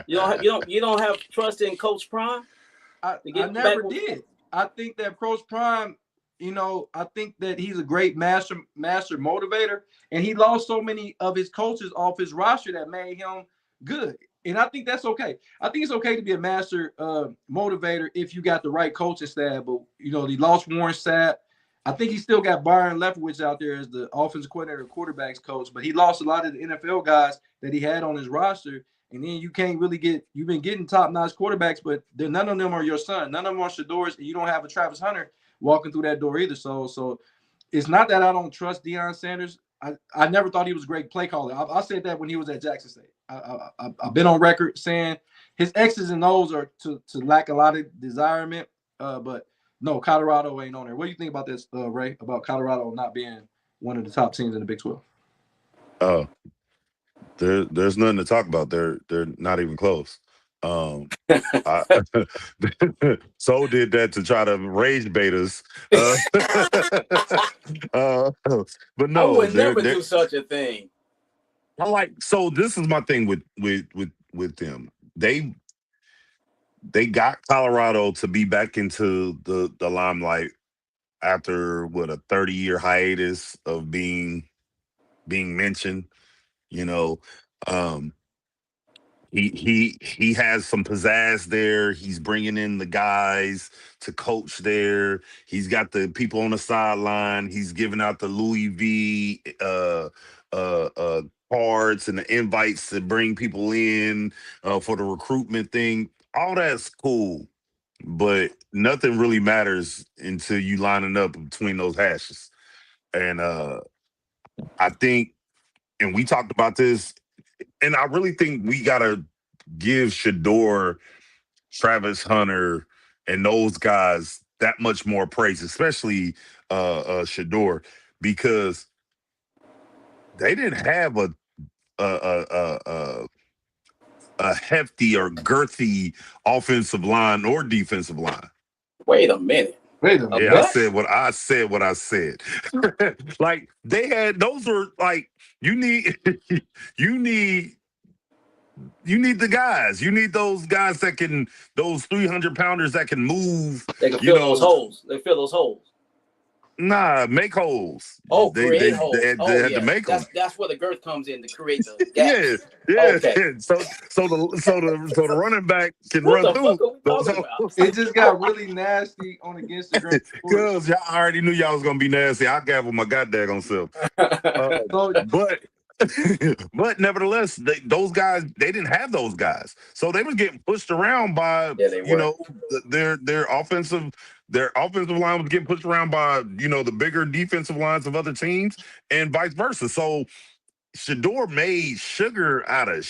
you don't have trust in Coach Prime? I never did. I think that Coach Prime, I think that he's a great master motivator, and he lost so many of his coaches off his roster that made him good. And I think that's okay. I think it's okay to be a master motivator if you got the right coaching staff. But he lost Warren Sapp. I think he still got Byron Leftwich out there as the offensive coordinator, quarterbacks coach, but he lost a lot of the NFL guys that he had on his roster. And then you can't really you've been getting top-notch quarterbacks, but none of them are your son. None of them are Shador's, and you don't have a Travis Hunter walking through that door either. So it's not that I don't trust Deion Sanders. I never thought he was a great play caller. I said that when he was at Jackson State. I've been on record saying his X's and O's are to lack a lot of desirement, but no, Colorado ain't on there. What do you think about this, Ray, about Colorado not being one of the top teams in the Big 12? There's nothing to talk about. They're not even close. So did that to try to rage betas. But no, I would never do such a thing. So this is my thing with them. They got Colorado to be back into the limelight after a 30-year hiatus of being mentioned. He has some pizzazz there. He's bringing in the guys to coach there. He's got the people on the sideline. He's giving out the Louis V cards and the invites to bring people in for the recruitment thing. All that's cool, but nothing really matters until you lining up between those hashes. And I think, and we talked about this, and I really think we gotta give Shador, Travis Hunter, and those guys that much more praise, especially Shador, because they didn't have a hefty or girthy offensive line or defensive line. Wait a minute. Yeah, I said what I said. Like they had, those were like, you need the guys. You need those guys that can, those 300-pounders that can move. They can fill those holes. They fill those holes. Nah, make holes. Create holes. They had to make them. That's where the girth comes in, to create the gaps. Yeah. Okay. So the running back can run through those holes. It just got really nasty on Against the Grain. Because y'all already knew y'all was gonna be nasty. I gavel my goddamn self. But nevertheless, those guys, they didn't have those guys, so they was getting pushed around by their offensive line was getting pushed around by the bigger defensive lines of other teams, and vice versa. So Shador made sugar out of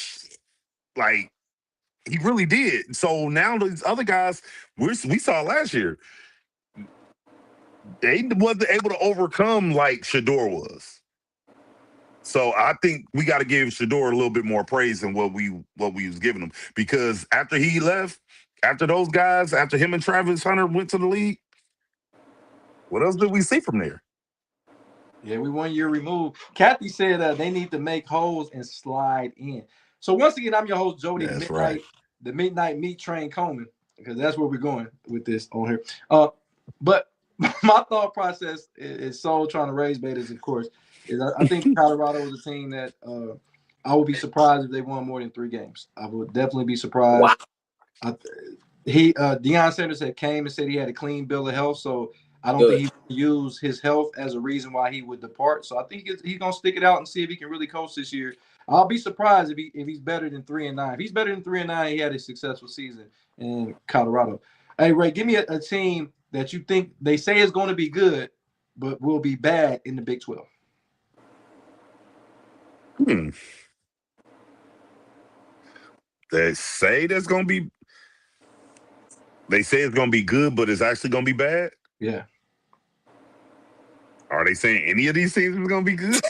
like he really did. So now these other guys we saw last year, they wasn't able to overcome like Shador was. So I think we got to give Shador a little bit more praise than what we was giving him, because after he left, after those guys, after him and Travis Hunter went to the league, what else did we see from there? Yeah, we 1 year removed. Kathy said they need to make holes and slide in. So once again, I'm your host, Jody That's Midnight, right. the Midnight Meat Train Coleman, because that's where we're going with this on here. But my thought process is so trying to raise betas, of course. Is I think Colorado is a team that I would be surprised if they won more than 3 games. I would definitely be surprised. Wow. Deion Sanders came and said he had a clean bill of health, so I don't think he would use his health as a reason why he would depart. So I think he's gonna stick it out and see if he can really coach this year. I'll be surprised if he's better than 3-9. If he's better than 3-9, he had a successful season in Colorado. Hey Ray, give me a team that you think they say is going to be good, but will be bad in the Big 12. They say that's gonna be. They say it's gonna be good, but it's actually gonna be bad. Yeah. Are they saying any of these teams is gonna be good?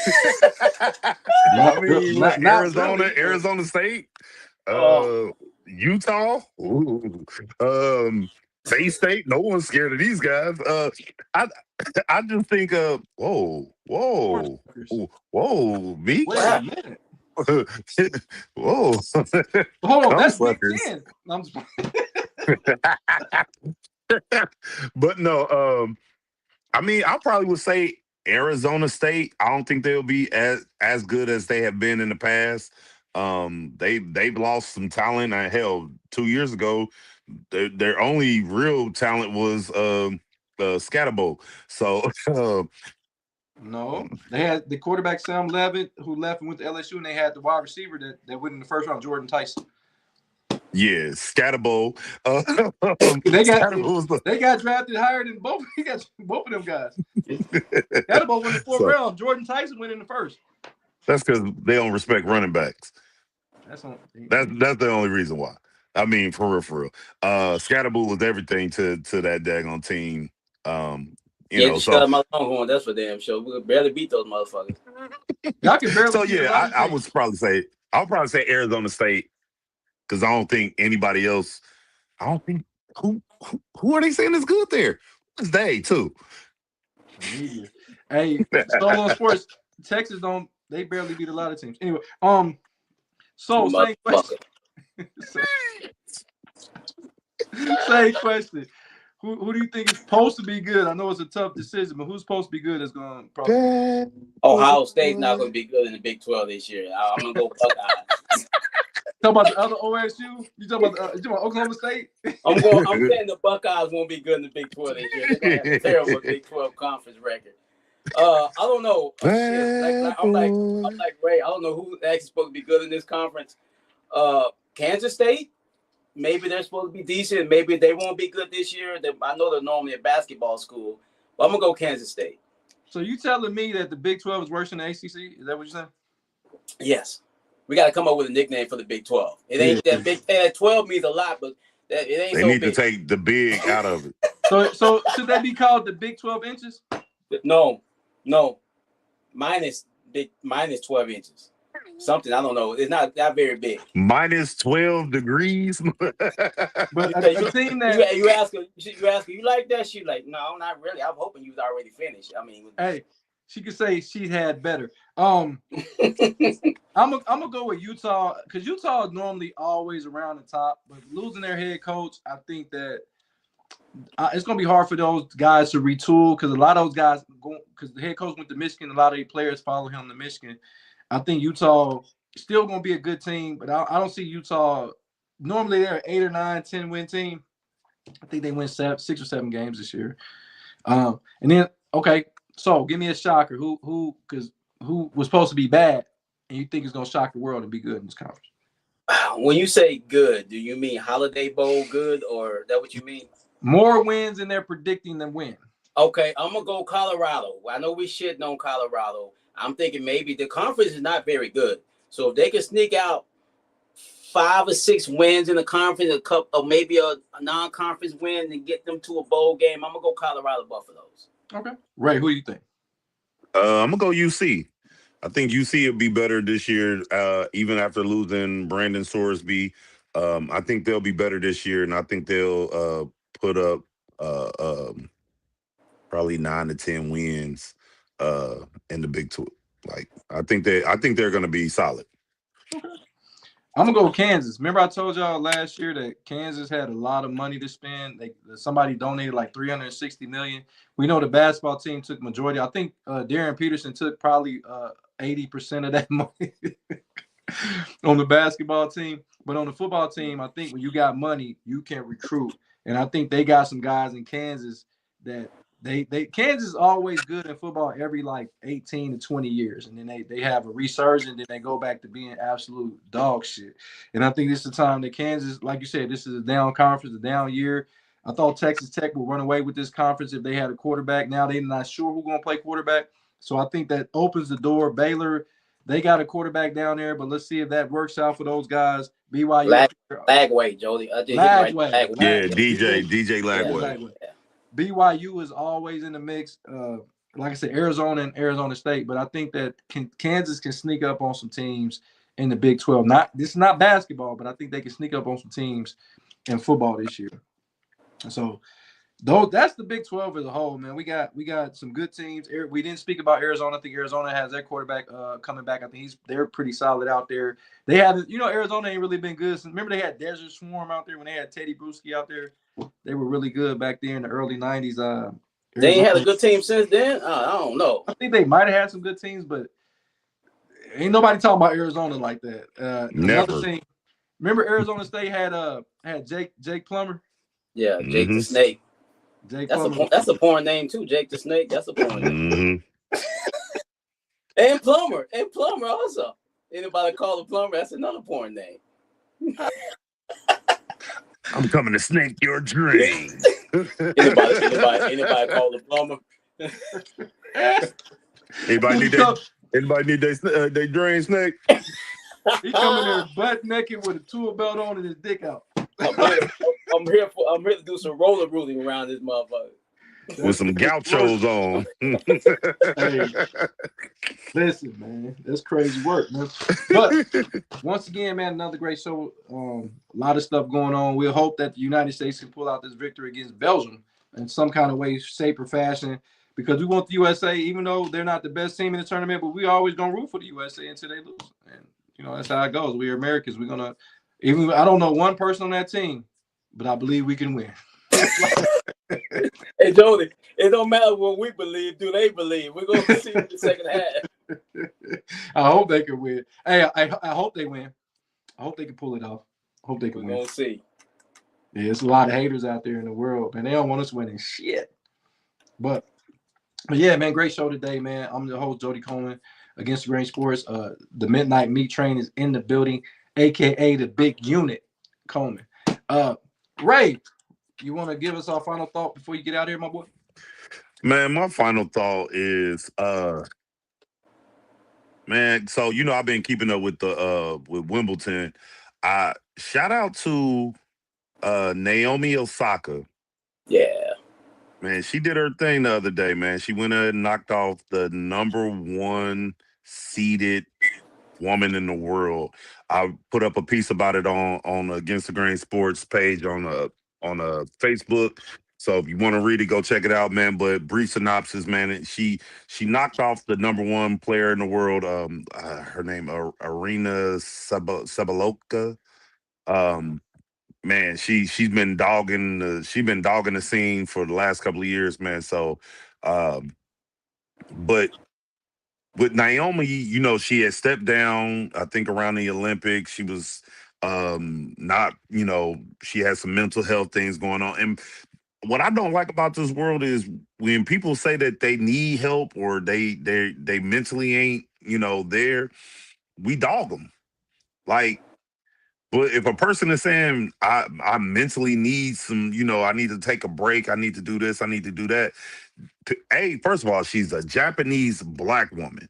Not, I mean, not Arizona, really, Arizona State, Oh. Utah, State. No one's scared of these guys. I just think, whoa, Meek. Wait a minute. Whoa. Hold on, that's Big Suckers. 10. I'm just... But no, I mean, I probably would say Arizona State. I don't think they'll be as good as they have been in the past. They've lost some talent. Hell, 2 years ago, their only real talent was Scatterbo. So No, they had the quarterback Sam Levitt, who left and went to LSU, and they had the wide receiver that went in the first round, Jordan Tyson. yeah, Scatterbo. They got drafted higher than both. He got both of them guys. Scatterbo went in the fourth round. Jordan Tyson went in the first. That's because they don't respect running backs. That's the only reason why. I mean, for real. Scatterbo was everything to that daggone team. Shut up my Longhorn. That's for damn sure. We could barely beat those motherfuckers. Y'all can barely. So yeah, I would probably say Arizona State, because I don't think anybody else. I don't think who are they saying is good there? It's they too. Media. Hey, Solo Sports. Texas they barely beat a lot of teams. Anyway, so same question. Same question. Who do you think is supposed to be good? I know it's a tough decision, but who's supposed to be good is going to probably. Ohio State's not going to be good in the Big 12 this year. I'm going to go Buckeyes. Talk about the other OSU? You talking about Oklahoma State? I'm saying the Buckeyes won't be good in the Big 12 this year. They're going to have a terrible Big 12 conference record. I don't know. I'm like Ray. I don't know who actually supposed to be good in this conference. Kansas State. Maybe they're supposed to be decent. Maybe they won't be good this year. I know they're normally a basketball school, but I'm gonna go Kansas State. So you telling me that the Big 12 is worse than the ACC? Is that what you're saying? Yes. We got to come up with a nickname for the Big 12. It ain't that big. 12 means a lot, but it ain't. They need to take the big out of it. So should that be called the Big 12 inches? No. Minus 12 inches. Something, I don't know. It's not that very big. Minus 12 degrees. But a team that you ask her, you like that? She like, no, not really. I'm hoping you was already finished. I mean, hey, she could say she had better. I'm gonna go with Utah, because Utah is normally always around the top, but losing their head coach, I think that it's gonna be hard for those guys to retool, because a lot of those guys because the head coach went to Michigan, a lot of the players follow him to Michigan. I think Utah still going to be a good team, but I don't see Utah. Normally, they're an 8 or 9, 10 win team. I think they win 6 or 7 games this year. And then, okay, so give me a shocker. Who was supposed to be bad, and you think is going to shock the world and be good in this conference? When you say good, do you mean Holiday Bowl good, or is that what you mean? More wins than they're predicting than win. Okay, I'm going to go Colorado. I know we shitting on Colorado. I'm thinking maybe the conference is not very good. So if they can sneak out 5 or 6 wins in the conference, a couple, or maybe a non-conference win, and get them to a bowl game, I'm going to go Colorado Buffaloes. Okay. Ray, who do you think? I'm going to go UC. I think UC will be better this year, even after losing Brandon Sorsby. I think they'll be better this year, and I think they'll put up uh, um, probably 9 to 10 wins in the Big Two. Like I think they're going to be solid. Okay. I'm gonna go with Kansas. Remember, I told y'all last year that Kansas had a lot of money to spend. Somebody donated like 360 million. We know the basketball team took majority. I think Darren Peterson took probably 80% of that money on the basketball team. But on the football team, I think when you got money, you can recruit. And I think they got some guys in Kansas that they Kansas is always good in football every like 18 to 20 years. And then they have a resurgence, then they go back to being absolute dog shit. And I think this is the time that Kansas, like you said, this is a down conference, a down year. I thought Texas Tech would run away with this conference if they had a quarterback. Now they're not sure who's going to play quarterback. So I think that opens the door. Baylor, they got a quarterback down there, but let's see if that works out for those guys. BYU. Lagway, Jody. I just Lagway. hit right. Yeah, DJ Lagway. Yeah. BYU is always in the mix. Like I said, Arizona and Arizona State, but I think that Kansas can sneak up on some teams in the Big 12. This is not basketball, but I think they can sneak up on some teams in football this year. So that's the Big 12 as a whole, man. We got some good teams. We didn't speak about Arizona. I think Arizona has their quarterback coming back. I think they're pretty solid out there. They haven't, Arizona ain't really been good since. Remember they had Desert Swarm out there when they had Teddy Bruschi out there. They were really good back there in the early 90s. They ain't had a good team since then. I don't know. I think they might have had some good teams, but ain't nobody talking about Arizona like that. Another team. Remember Arizona State had Jake Plummer. Yeah, Jake the Snake. That's a porn name too, Jake the Snake. That's a porn name. And Plumber also. Anybody call the Plumber? That's another porn name. I'm coming to snake your dream. Anybody call the Plumber? Anybody need their drain snake? He coming there butt naked with a tool belt on and his dick out. I'm here to do some roller rolling around this motherfucker. With some gauchos on. Hey, listen, man, that's crazy work, man. But once again, man, another great show. A lot of stuff going on. We'll hope that the United States can pull out this victory against Belgium in some kind of way, shape, or fashion. Because we want the USA, even though they're not the best team in the tournament, but we always gonna root for the USA until they lose. And that's how it goes. We're Americans. We're gonna. Even I don't know one person on that team, but I believe we can win. Hey, Jody, it don't matter what we believe. Do they believe? We're going to see in the second half. I hope they can win. Hey, I hope they win. I hope they can pull it off. I hope they can win. We're going to see. Yeah, there's a lot of haters out there in the world, man. They don't want us winning shit. But yeah, man, great show today, man. I'm the host, Jody Coleman, Against the Grain Sports. The Midnight Meat Train is in the building, a.k.a. the Big Unit Coleman. Ray, you want to give us our final thought before you get out of here, my boy? Man, my final thought is, man, so I've been keeping up with with Wimbledon. Shout out to Naomi Osaka. Yeah. Man, she did her thing the other day, man. She went and knocked off the number 1 seeded woman in the world. I put up a piece about it on Against the Grain Sports page on Facebook. So if you want to read it, go check it out, man. But brief synopsis, man. She knocked off the number 1 player in the world. Her name Arina Sabalenka. Man, she's been dogging the scene for the last couple of years, man. So, but with Naomi, she had stepped down, I think around the Olympics. She was not, she had some mental health things going on. And what I don't like about this world is when people say that they need help or they mentally ain't, there, we dog them. Like, but if a person is saying I mentally need some, I need to take a break, I need to do this, I need to do that. First of all, she's a Japanese black woman.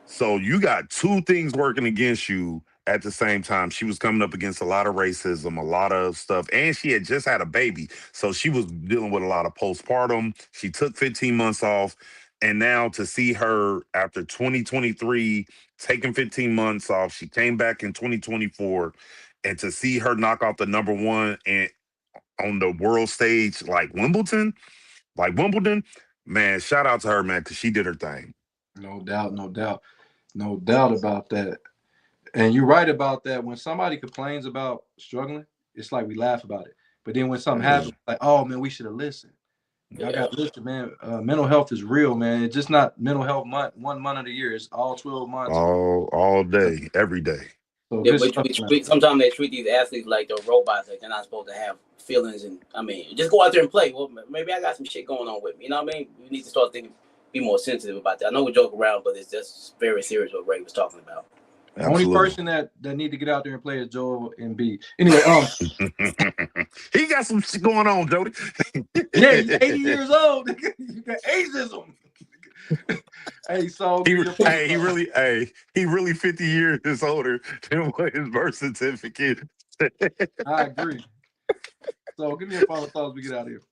So you got 2 things working against you at the same time. She was coming up against a lot of racism, a lot of stuff, and she had just had a baby. So she was dealing with a lot of postpartum. She took 15 months off. And now to see her after 2023 taking 15 months off, she came back in 2024, and to see her knock out the number one and on the world stage like Wimbledon, man, shout out to her, man, because she did her thing. No doubt, no doubt, no doubt about that. And you're right about that. When somebody complains about struggling, it's like we laugh about it. But then when something happens, like, oh man, we should have listened. Y'all got to listen, man. Mental health is real, man. It's just not mental health month, 1 month of the year. It's all 12 months. All day, every day. So yeah, but sometimes they treat these athletes like they're robots, like they're not supposed to have feelings. And I mean, just go out there and play. Well, maybe I got some shit going on with me. You know what I mean? You need to start thinking, be more sensitive about that. I know we joke around, but it's just very serious what Ray was talking about. The only person that need to get out there and play is Joel Embiid. Anyway, he got some shit going on, Jody. Yeah, he's 80 years old. You got ageism. Hey, so he really 50 years older than what his birth certificate. I agree. So give me a final thought as we get out of here.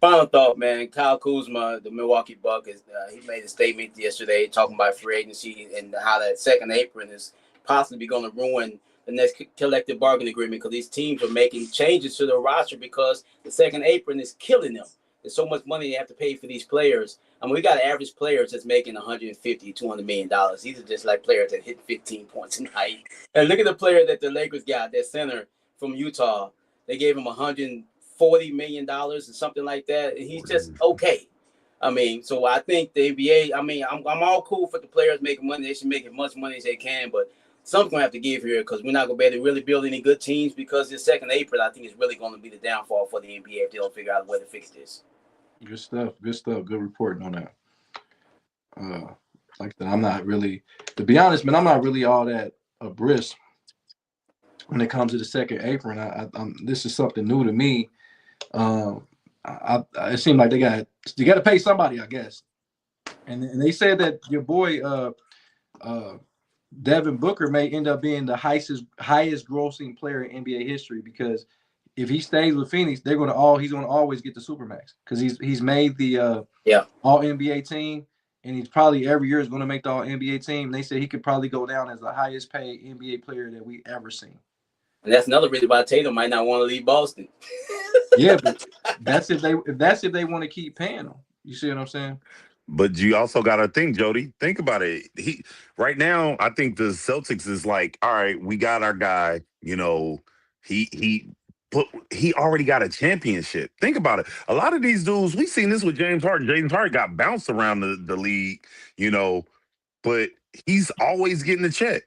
Final thought, man. Kyle Kuzma, the Milwaukee Bucks, he made a statement yesterday talking about free agency and how that second apron is possibly going to ruin the next collective bargaining agreement because these teams are making changes to their roster because the second apron is killing them. There's so much money they have to pay for these players. I mean, we got average players that's making $150, $200 million. These are just like players that hit 15 points a night. And look at the player that the Lakers got, that center from Utah. They gave him $140 million or something like that. And he's just okay. I mean, so I think the NBA, I mean, I'm all cool for the players making money. They should make as much money as they can, but something's going to have to give here because we're not going to be able to really build any good teams because this second apron, I think, is really going to be the downfall for the NBA if they don't figure out a way to fix this. Good stuff. Good reporting on that. Like I said, I'm not really, to be honest, man, I'm not really all that brisk when it comes to the second apron. This is something new to me. It seemed like you got to pay somebody, I guess. And they said that your boy Devin Booker may end up being the highest grossing player in NBA history because if he stays with Phoenix, he's going to always get the Supermax because he's made the All NBA team, and he's probably every year is going to make the All NBA team. And they said he could probably go down as the highest paid NBA player that we ever seen. And that's another reason why Tatum might not want to leave Boston. Yeah, but that's if they want to keep paying him. You see what I'm saying? But you also got to think, Jody. Think about it. Right now, I think the Celtics is like, all right, we got our guy. You know, he already got a championship. Think about it. A lot of these dudes, we seen this with James Harden. James Harden got bounced around the league, you know, but he's always getting a check,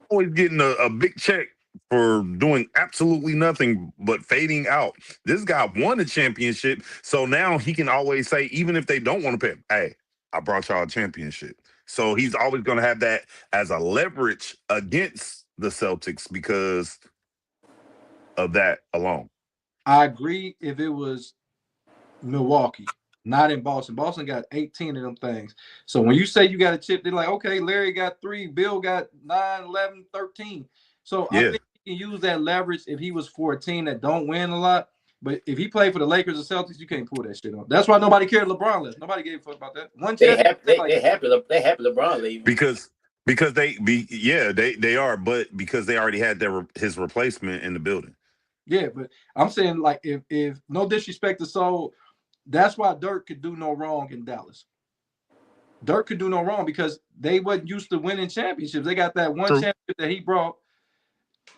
always getting a big check for doing absolutely nothing but fading out. This guy won a championship, so now he can always say, even if they don't want to pay him, hey, I brought y'all a championship. So he's always going to have that as a leverage against the Celtics because of that alone. I agree if it was Milwaukee, not in Boston. Boston got 18 of them things. So when you say you got a chip, they're like, okay, Larry got 3, Bill got 9, 11, 13. So I think he can use that leverage if he was for a team that don't win a lot. But if he played for the Lakers or Celtics, you can't pull that shit on. That's why nobody cared LeBron left. Nobody gave a fuck about that. They happy LeBron leaving. Because they are, but because they already had his replacement in the building. Yeah, but I'm saying, like, if no disrespect to Soul, that's why Dirk could do no wrong in Dallas. Dirk could do no wrong because they wasn't used to winning championships. They got that one championship that he brought.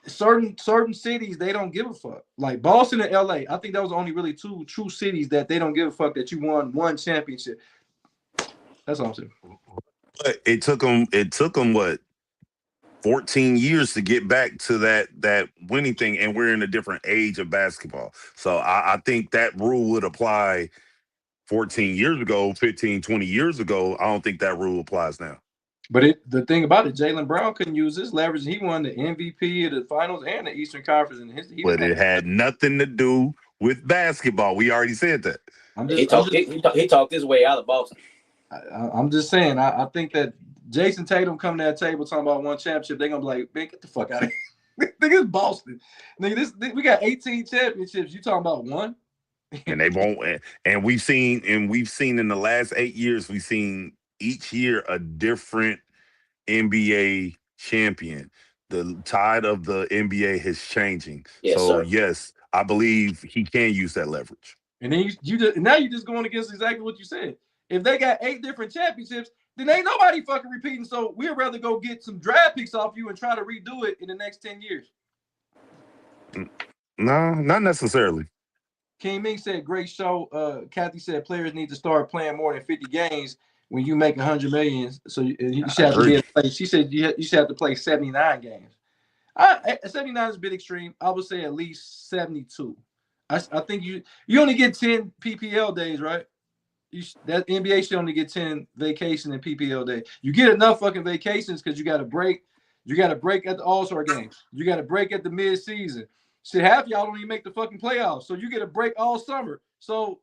Certain cities, they don't give a fuck. Like Boston and LA, I think that was only really 2 true cities that they don't give a fuck that you won one championship. That's all I'm saying. But it took them what, 14 years to get back to that winning thing, and we're in a different age of basketball. So I think that rule would apply 14 years ago, 15, 20 years ago. I don't think that rule applies now. But the thing about it, Jaylen Brown couldn't use his leverage. He won the MVP of the finals and the Eastern Conference. But it had nothing to do with basketball. We already said that. He talked his way out of Boston. I'm just saying, I think that Jason Tatum coming to that table talking about one championship, they're going to be like, man, get the fuck out of here. Nigga, it's Boston. Nigga, we got 18 championships. You talking about one? and they won't. And we've seen in the last 8 years, we've seen each year a different NBA champion. The tide of the NBA is changing. Yes, So sir. yes, I believe he can use that leverage. And then you're just going against exactly what you said. If they got 8 different championships, then ain't nobody fucking repeating. So we'd rather go get some draft picks off you and try to redo it in the next 10 years. No, not necessarily. King Ming said, great show. Kathy said players need to start playing more than 50 games when you make 100 million. So you should have to be able to play. She said you should have to play 79 games. 79 is a bit extreme. I would say at least 72. I think you only get 10 PPL days, right? That NBA should only get 10 vacation and PPL days. You get enough fucking vacations because you got to break. You got to break at the All-Star game. You got to break at the mid-season. Shit, half y'all don't even make the fucking playoffs, so you get a break all summer. So,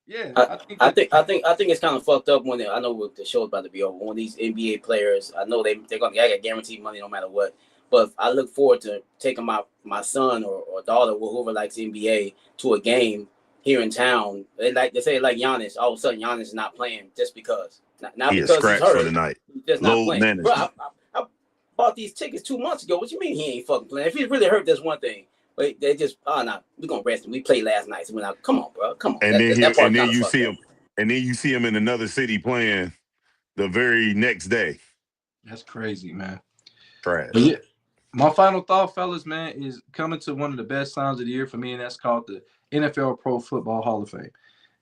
yeah, I think it's kind of fucked up when I know what the show's about to be over. When these NBA players, I know they're gonna get guaranteed money no matter what. But I look forward to taking my son or daughter, or whoever likes NBA, to a game here in town. They say like Giannis. All of a sudden, Giannis is not playing just because. Not because he's hurt for the night. He's just not playing. Bro, I bought these tickets 2 months ago. What you mean he ain't fucking playing? If he's really hurt, that's one thing. But they just, nah, we're gonna rest him. We played last night, so we're not. Come on, bro, come on. And then you see him in another city playing the very next day. That's crazy, man. Trash. Yeah, my final thought, fellas, man, is coming to one of the best times of the year for me, and that's called the NFL Pro Football Hall of Fame.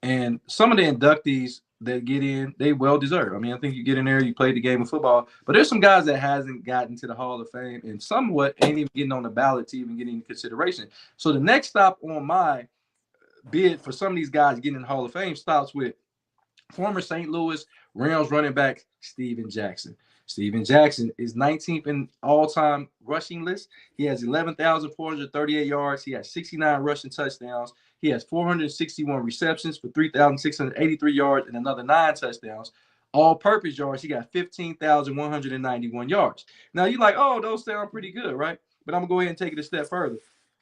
And some of the inductees that get in, they well deserve. I mean, I think you get in there, you play the game of football, but there's some guys that hasn't gotten to the Hall of Fame and somewhat ain't even getting on the ballot to even get any consideration. So the next stop on my bid for some of these guys getting in the Hall of Fame stops with former St. Louis Rams running back Steven Jackson. Steven Jackson is 19th in all-time rushing list. He has 11,438 yards. He has 69 rushing touchdowns. He has 461 receptions for 3,683 yards and another 9 touchdowns. All-purpose yards, he got 15,191 yards. Now, you're like, oh, those sound pretty good, right? But I'm going to go ahead and take it a step further.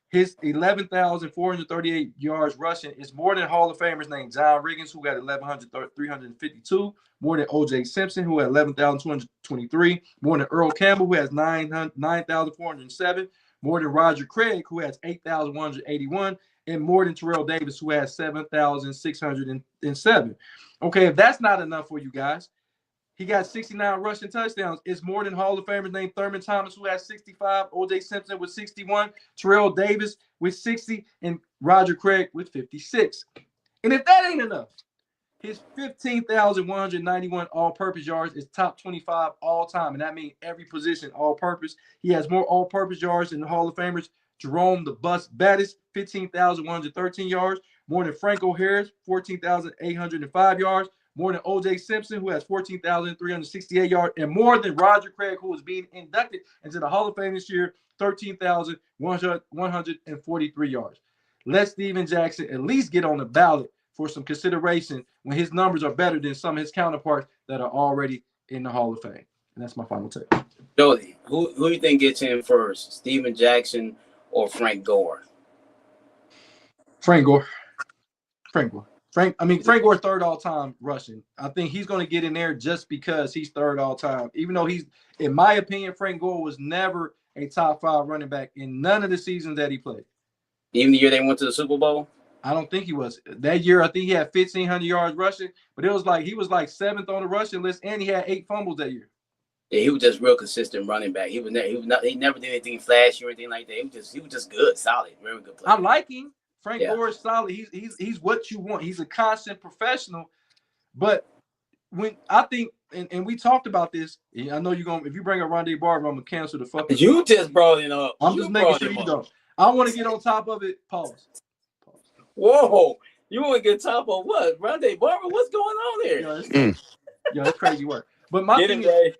His 11,438 yards rushing is more than Hall of Famers named John Riggins, who got 11,352, more than O.J. Simpson, who had 11,223, more than Earl Campbell, who has 9,407, more than Roger Craig, who has 8,181, and more than Terrell Davis, who has 7,607. Okay, if that's not enough for you guys, he got 69 rushing touchdowns. It's more than Hall of Famers named Thurman Thomas, who has 65, O.J. Simpson with 61, Terrell Davis with 60, and Roger Craig with 56. And if that ain't enough, his 15,191 all-purpose yards is top 25 all time, and that means every position all-purpose. He has more all-purpose yards than the Hall of Famers Jerome the Bus Bettis, 15,113 yards, more than Franco Harris, 14,805 yards, more than O.J. Simpson, who has 14,368 yards, and more than Roger Craig, who is being inducted into the Hall of Fame this year, 13,143 yards. Let Steven Jackson at least get on the ballot for some consideration when his numbers are better than some of his counterparts that are already in the Hall of Fame. And that's my final take. Jody, who do you think gets in first, Steven Jackson or Frank Gore? Frank Gore. Frank Gore third all time rushing. I think he's going to get in there just because he's third all time. Even though in my opinion, Frank Gore was never a top 5 running back in none of the seasons that he played. Even the year they went to the Super Bowl? I don't think he was. That year, I think he had 1,500 yards rushing, but it was like he was like 7th on the rushing list, and he had 8 fumbles that year. Yeah, he was just real consistent running back. He never did anything flashy or anything like that. He was just good, solid, very good player. I like him. Frank Gore is solid. He's what you want. He's a constant professional. But when I think, and we talked about this, I know you're gonna, if you bring up Rondé Barber, I'm gonna cancel the fucking. You just brought it up. I'm just making sure you don't. I want to get on top of it. Pause. Whoa, you want to get top of what? Rondé Barber? What's going on here? It's crazy work. But my thing is,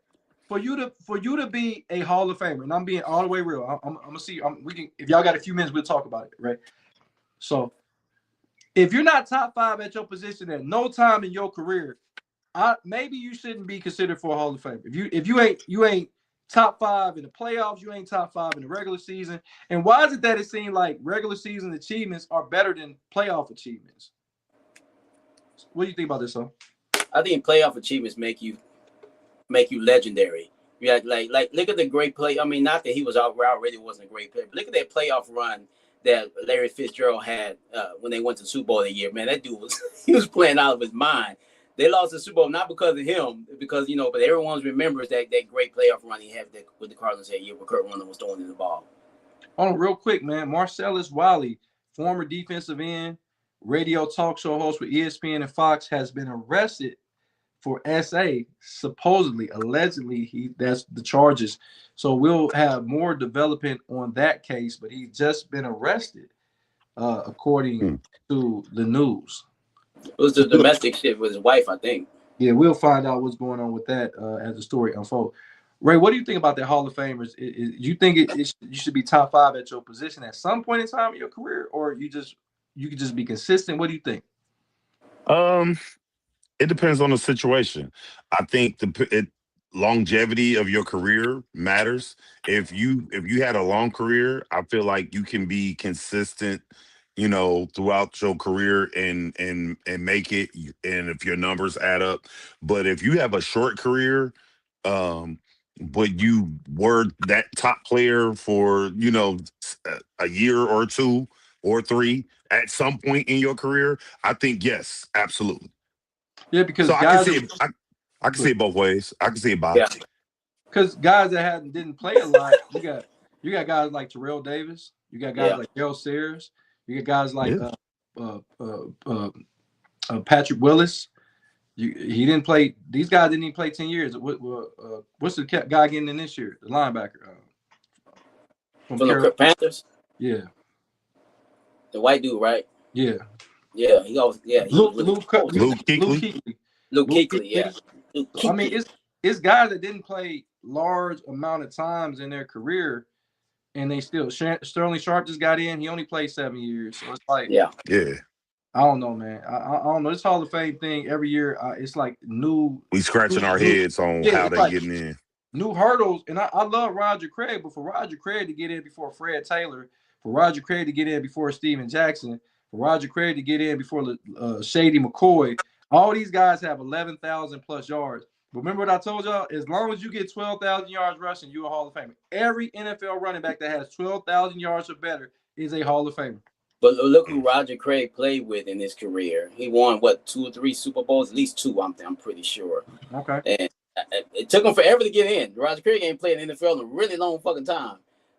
for you to be a Hall of Famer, and I'm being all the way real. I'm gonna see. We can, if y'all got a few minutes, we'll talk about it, right? So, if you're not top 5 at your position at no time in your career, maybe you shouldn't be considered for a Hall of Fame. If you ain't top 5 in the playoffs. You ain't top 5 in the regular season. And why is it that it seems like regular season achievements are better than playoff achievements? What do you think about this, son? I think playoff achievements make you legendary. Yeah, like look at the great play. I mean, not that he was already wasn't a great player, but look at that playoff run that Larry Fitzgerald had when they went to the Super Bowl that year. Man, that dude was playing out of his mind. They lost the Super Bowl not because of him, because but everyone remembers that great playoff run he had with the Cardinals that year where Kurt Warner was throwing in the ball. Hold on, real quick, man. Marcellus Wiley, former defensive end, radio talk show host with ESPN and Fox, has been arrested for SA, supposedly, allegedly, that's the charges. So we'll have more development on that case, but he's just been arrested, according to the news. It was the domestic shit with his wife, I think. Yeah, we'll find out what's going on with that as the story unfolds. Ray, what do you think about that Hall of Famers? You think you should be top 5 at your position at some point in time in your career, or you could just be consistent? What do you think? It depends on the situation. I think longevity of your career matters. If you had a long career, I feel like you can be consistent, throughout your career and make it, and if your numbers add up. But if you have a short career, but you were that top player for a year or 2 or 3 at some point in your career, I think yes, absolutely. Yeah, because so guys I can see it both ways. I can see it both. Yeah. Because guys that didn't play a lot, you got guys like Terrell Davis, you got guys like Darryl Sayers, you got guys like Patrick Willis. He didn't play. These guys didn't even play 10 years. What's the guy getting in this year? The linebacker from the Panthers. Yeah, the white dude, right? Yeah. Yeah, he goes. Yeah, Luke Kuechly. Luke Kuechly, yeah. I mean, it's guys that didn't play large amount of times in their career, and they still. Sterling Sharp just got in. He only played 7 years, so it's like, yeah. I don't know, man. I don't know. This Hall of Fame thing every year, it's like new. We scratching our heads on how they getting in. New hurdles, and I love Roger Craig, but for Roger Craig to get in before Fred Taylor, for Roger Craig to get in before Steven Jackson, for Roger Craig to get in before Shady McCoy, all these guys have 11,000 plus yards. But remember what I told y'all? As long as you get 12,000 yards rushing, you're a Hall of Famer. Every NFL running back that has 12,000 yards or better is a Hall of Famer. But look who Roger Craig played with in his career. He won, 2 or 3 Super Bowls? At least 2, I'm pretty sure. Okay. And it took him forever to get in. Roger Craig ain't played in the NFL in a really long fucking time.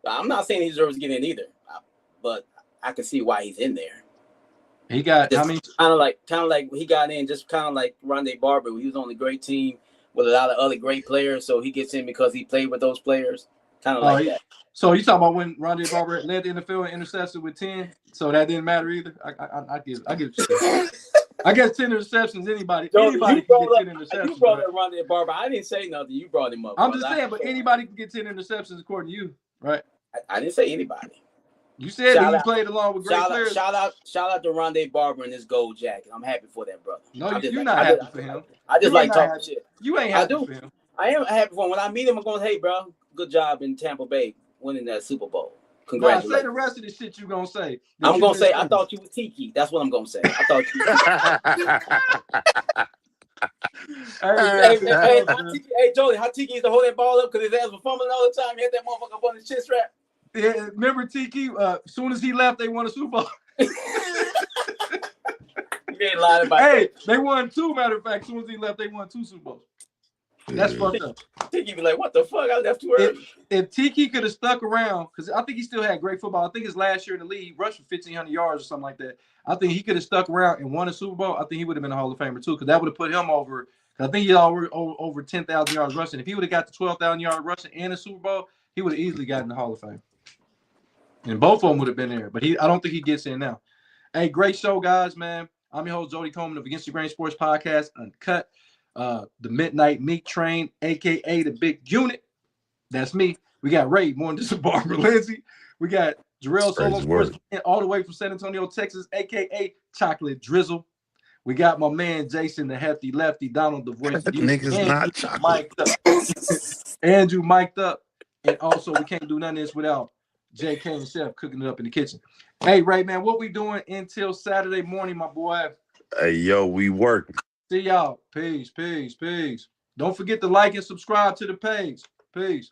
I'm not saying he deserves to get in either, but I can see why he's in there. He got kind of like he got in just kind of like Rondé Barber. He was on a great team with a lot of other great players, so he gets in because he played with those players. Kind of like that. So you talking about when Rondé Barber led the NFL in interceptions with 10? So that didn't matter either. I guess 10 interceptions. Anybody can get 10 interceptions. You brought up Rondé Barber. I didn't say nothing. You brought him up. I'm just saying, but anybody can get 10 interceptions according to you, right? I didn't say anybody. You said that he played along with great players. Shout out to Rondé Barber and his gold jacket. I'm happy for that brother. No, you're not happy for him. I just like talking shit. You ain't happy for him. I am happy for him. When I meet him, I'm going, hey, bro, good job in Tampa Bay winning that Super Bowl. Congratulations. Say the rest of the shit you're going to say. I'm going to say, I thought you was Tiki. That's what I'm going to say. I thought you Hey, Jody, how Tiki used to hold that ball up because his ass was fumbling all the time. He had that motherfucker up on his chin strap. Yeah, remember Tiki? As soon as he left, they won a Super Bowl. You ain't lying about that. They won 2, matter of fact. As soon as he left, they won 2 Super Bowls. That's fucked up. Tiki be like, what the fuck? I left too early. If Tiki could have stuck around, because I think he still had great football. I think his last year in the league, he rushed for 1,500 yards or something like that. I think he could have stuck around and won a Super Bowl. I think he would have been a Hall of Famer too, because that would have put him over. I think he already over 10,000 yards rushing. If he would have got the 12,000 yard rushing and a Super Bowl, he would have easily gotten the Hall of Fame. And both of them would have been there, but I don't think he gets in now. Hey, great show, guys, man. I'm your host, Jody Coleman of Against the Grain Sports Podcast, Uncut. The Midnight Meat Train, a.k.a. the Big Unit. That's me. We got Ray, more than just a Barbara Lindsay. We got Jarrell Solo Sports, all the way from San Antonio, Texas, a.k.a. Chocolate Drizzle. We got my man, Jason, the Hefty Lefty, Donald, the Voice. That nigga's not chocolate. Andrew mic'd up. And also, we can't do none of this without JK and Chef cooking it up in the kitchen. Hey, Ray, man, what we doing until Saturday morning, my boy? Hey, yo, we work. See y'all. Peace, peace, peace. Don't forget to like and subscribe to the page. Peace.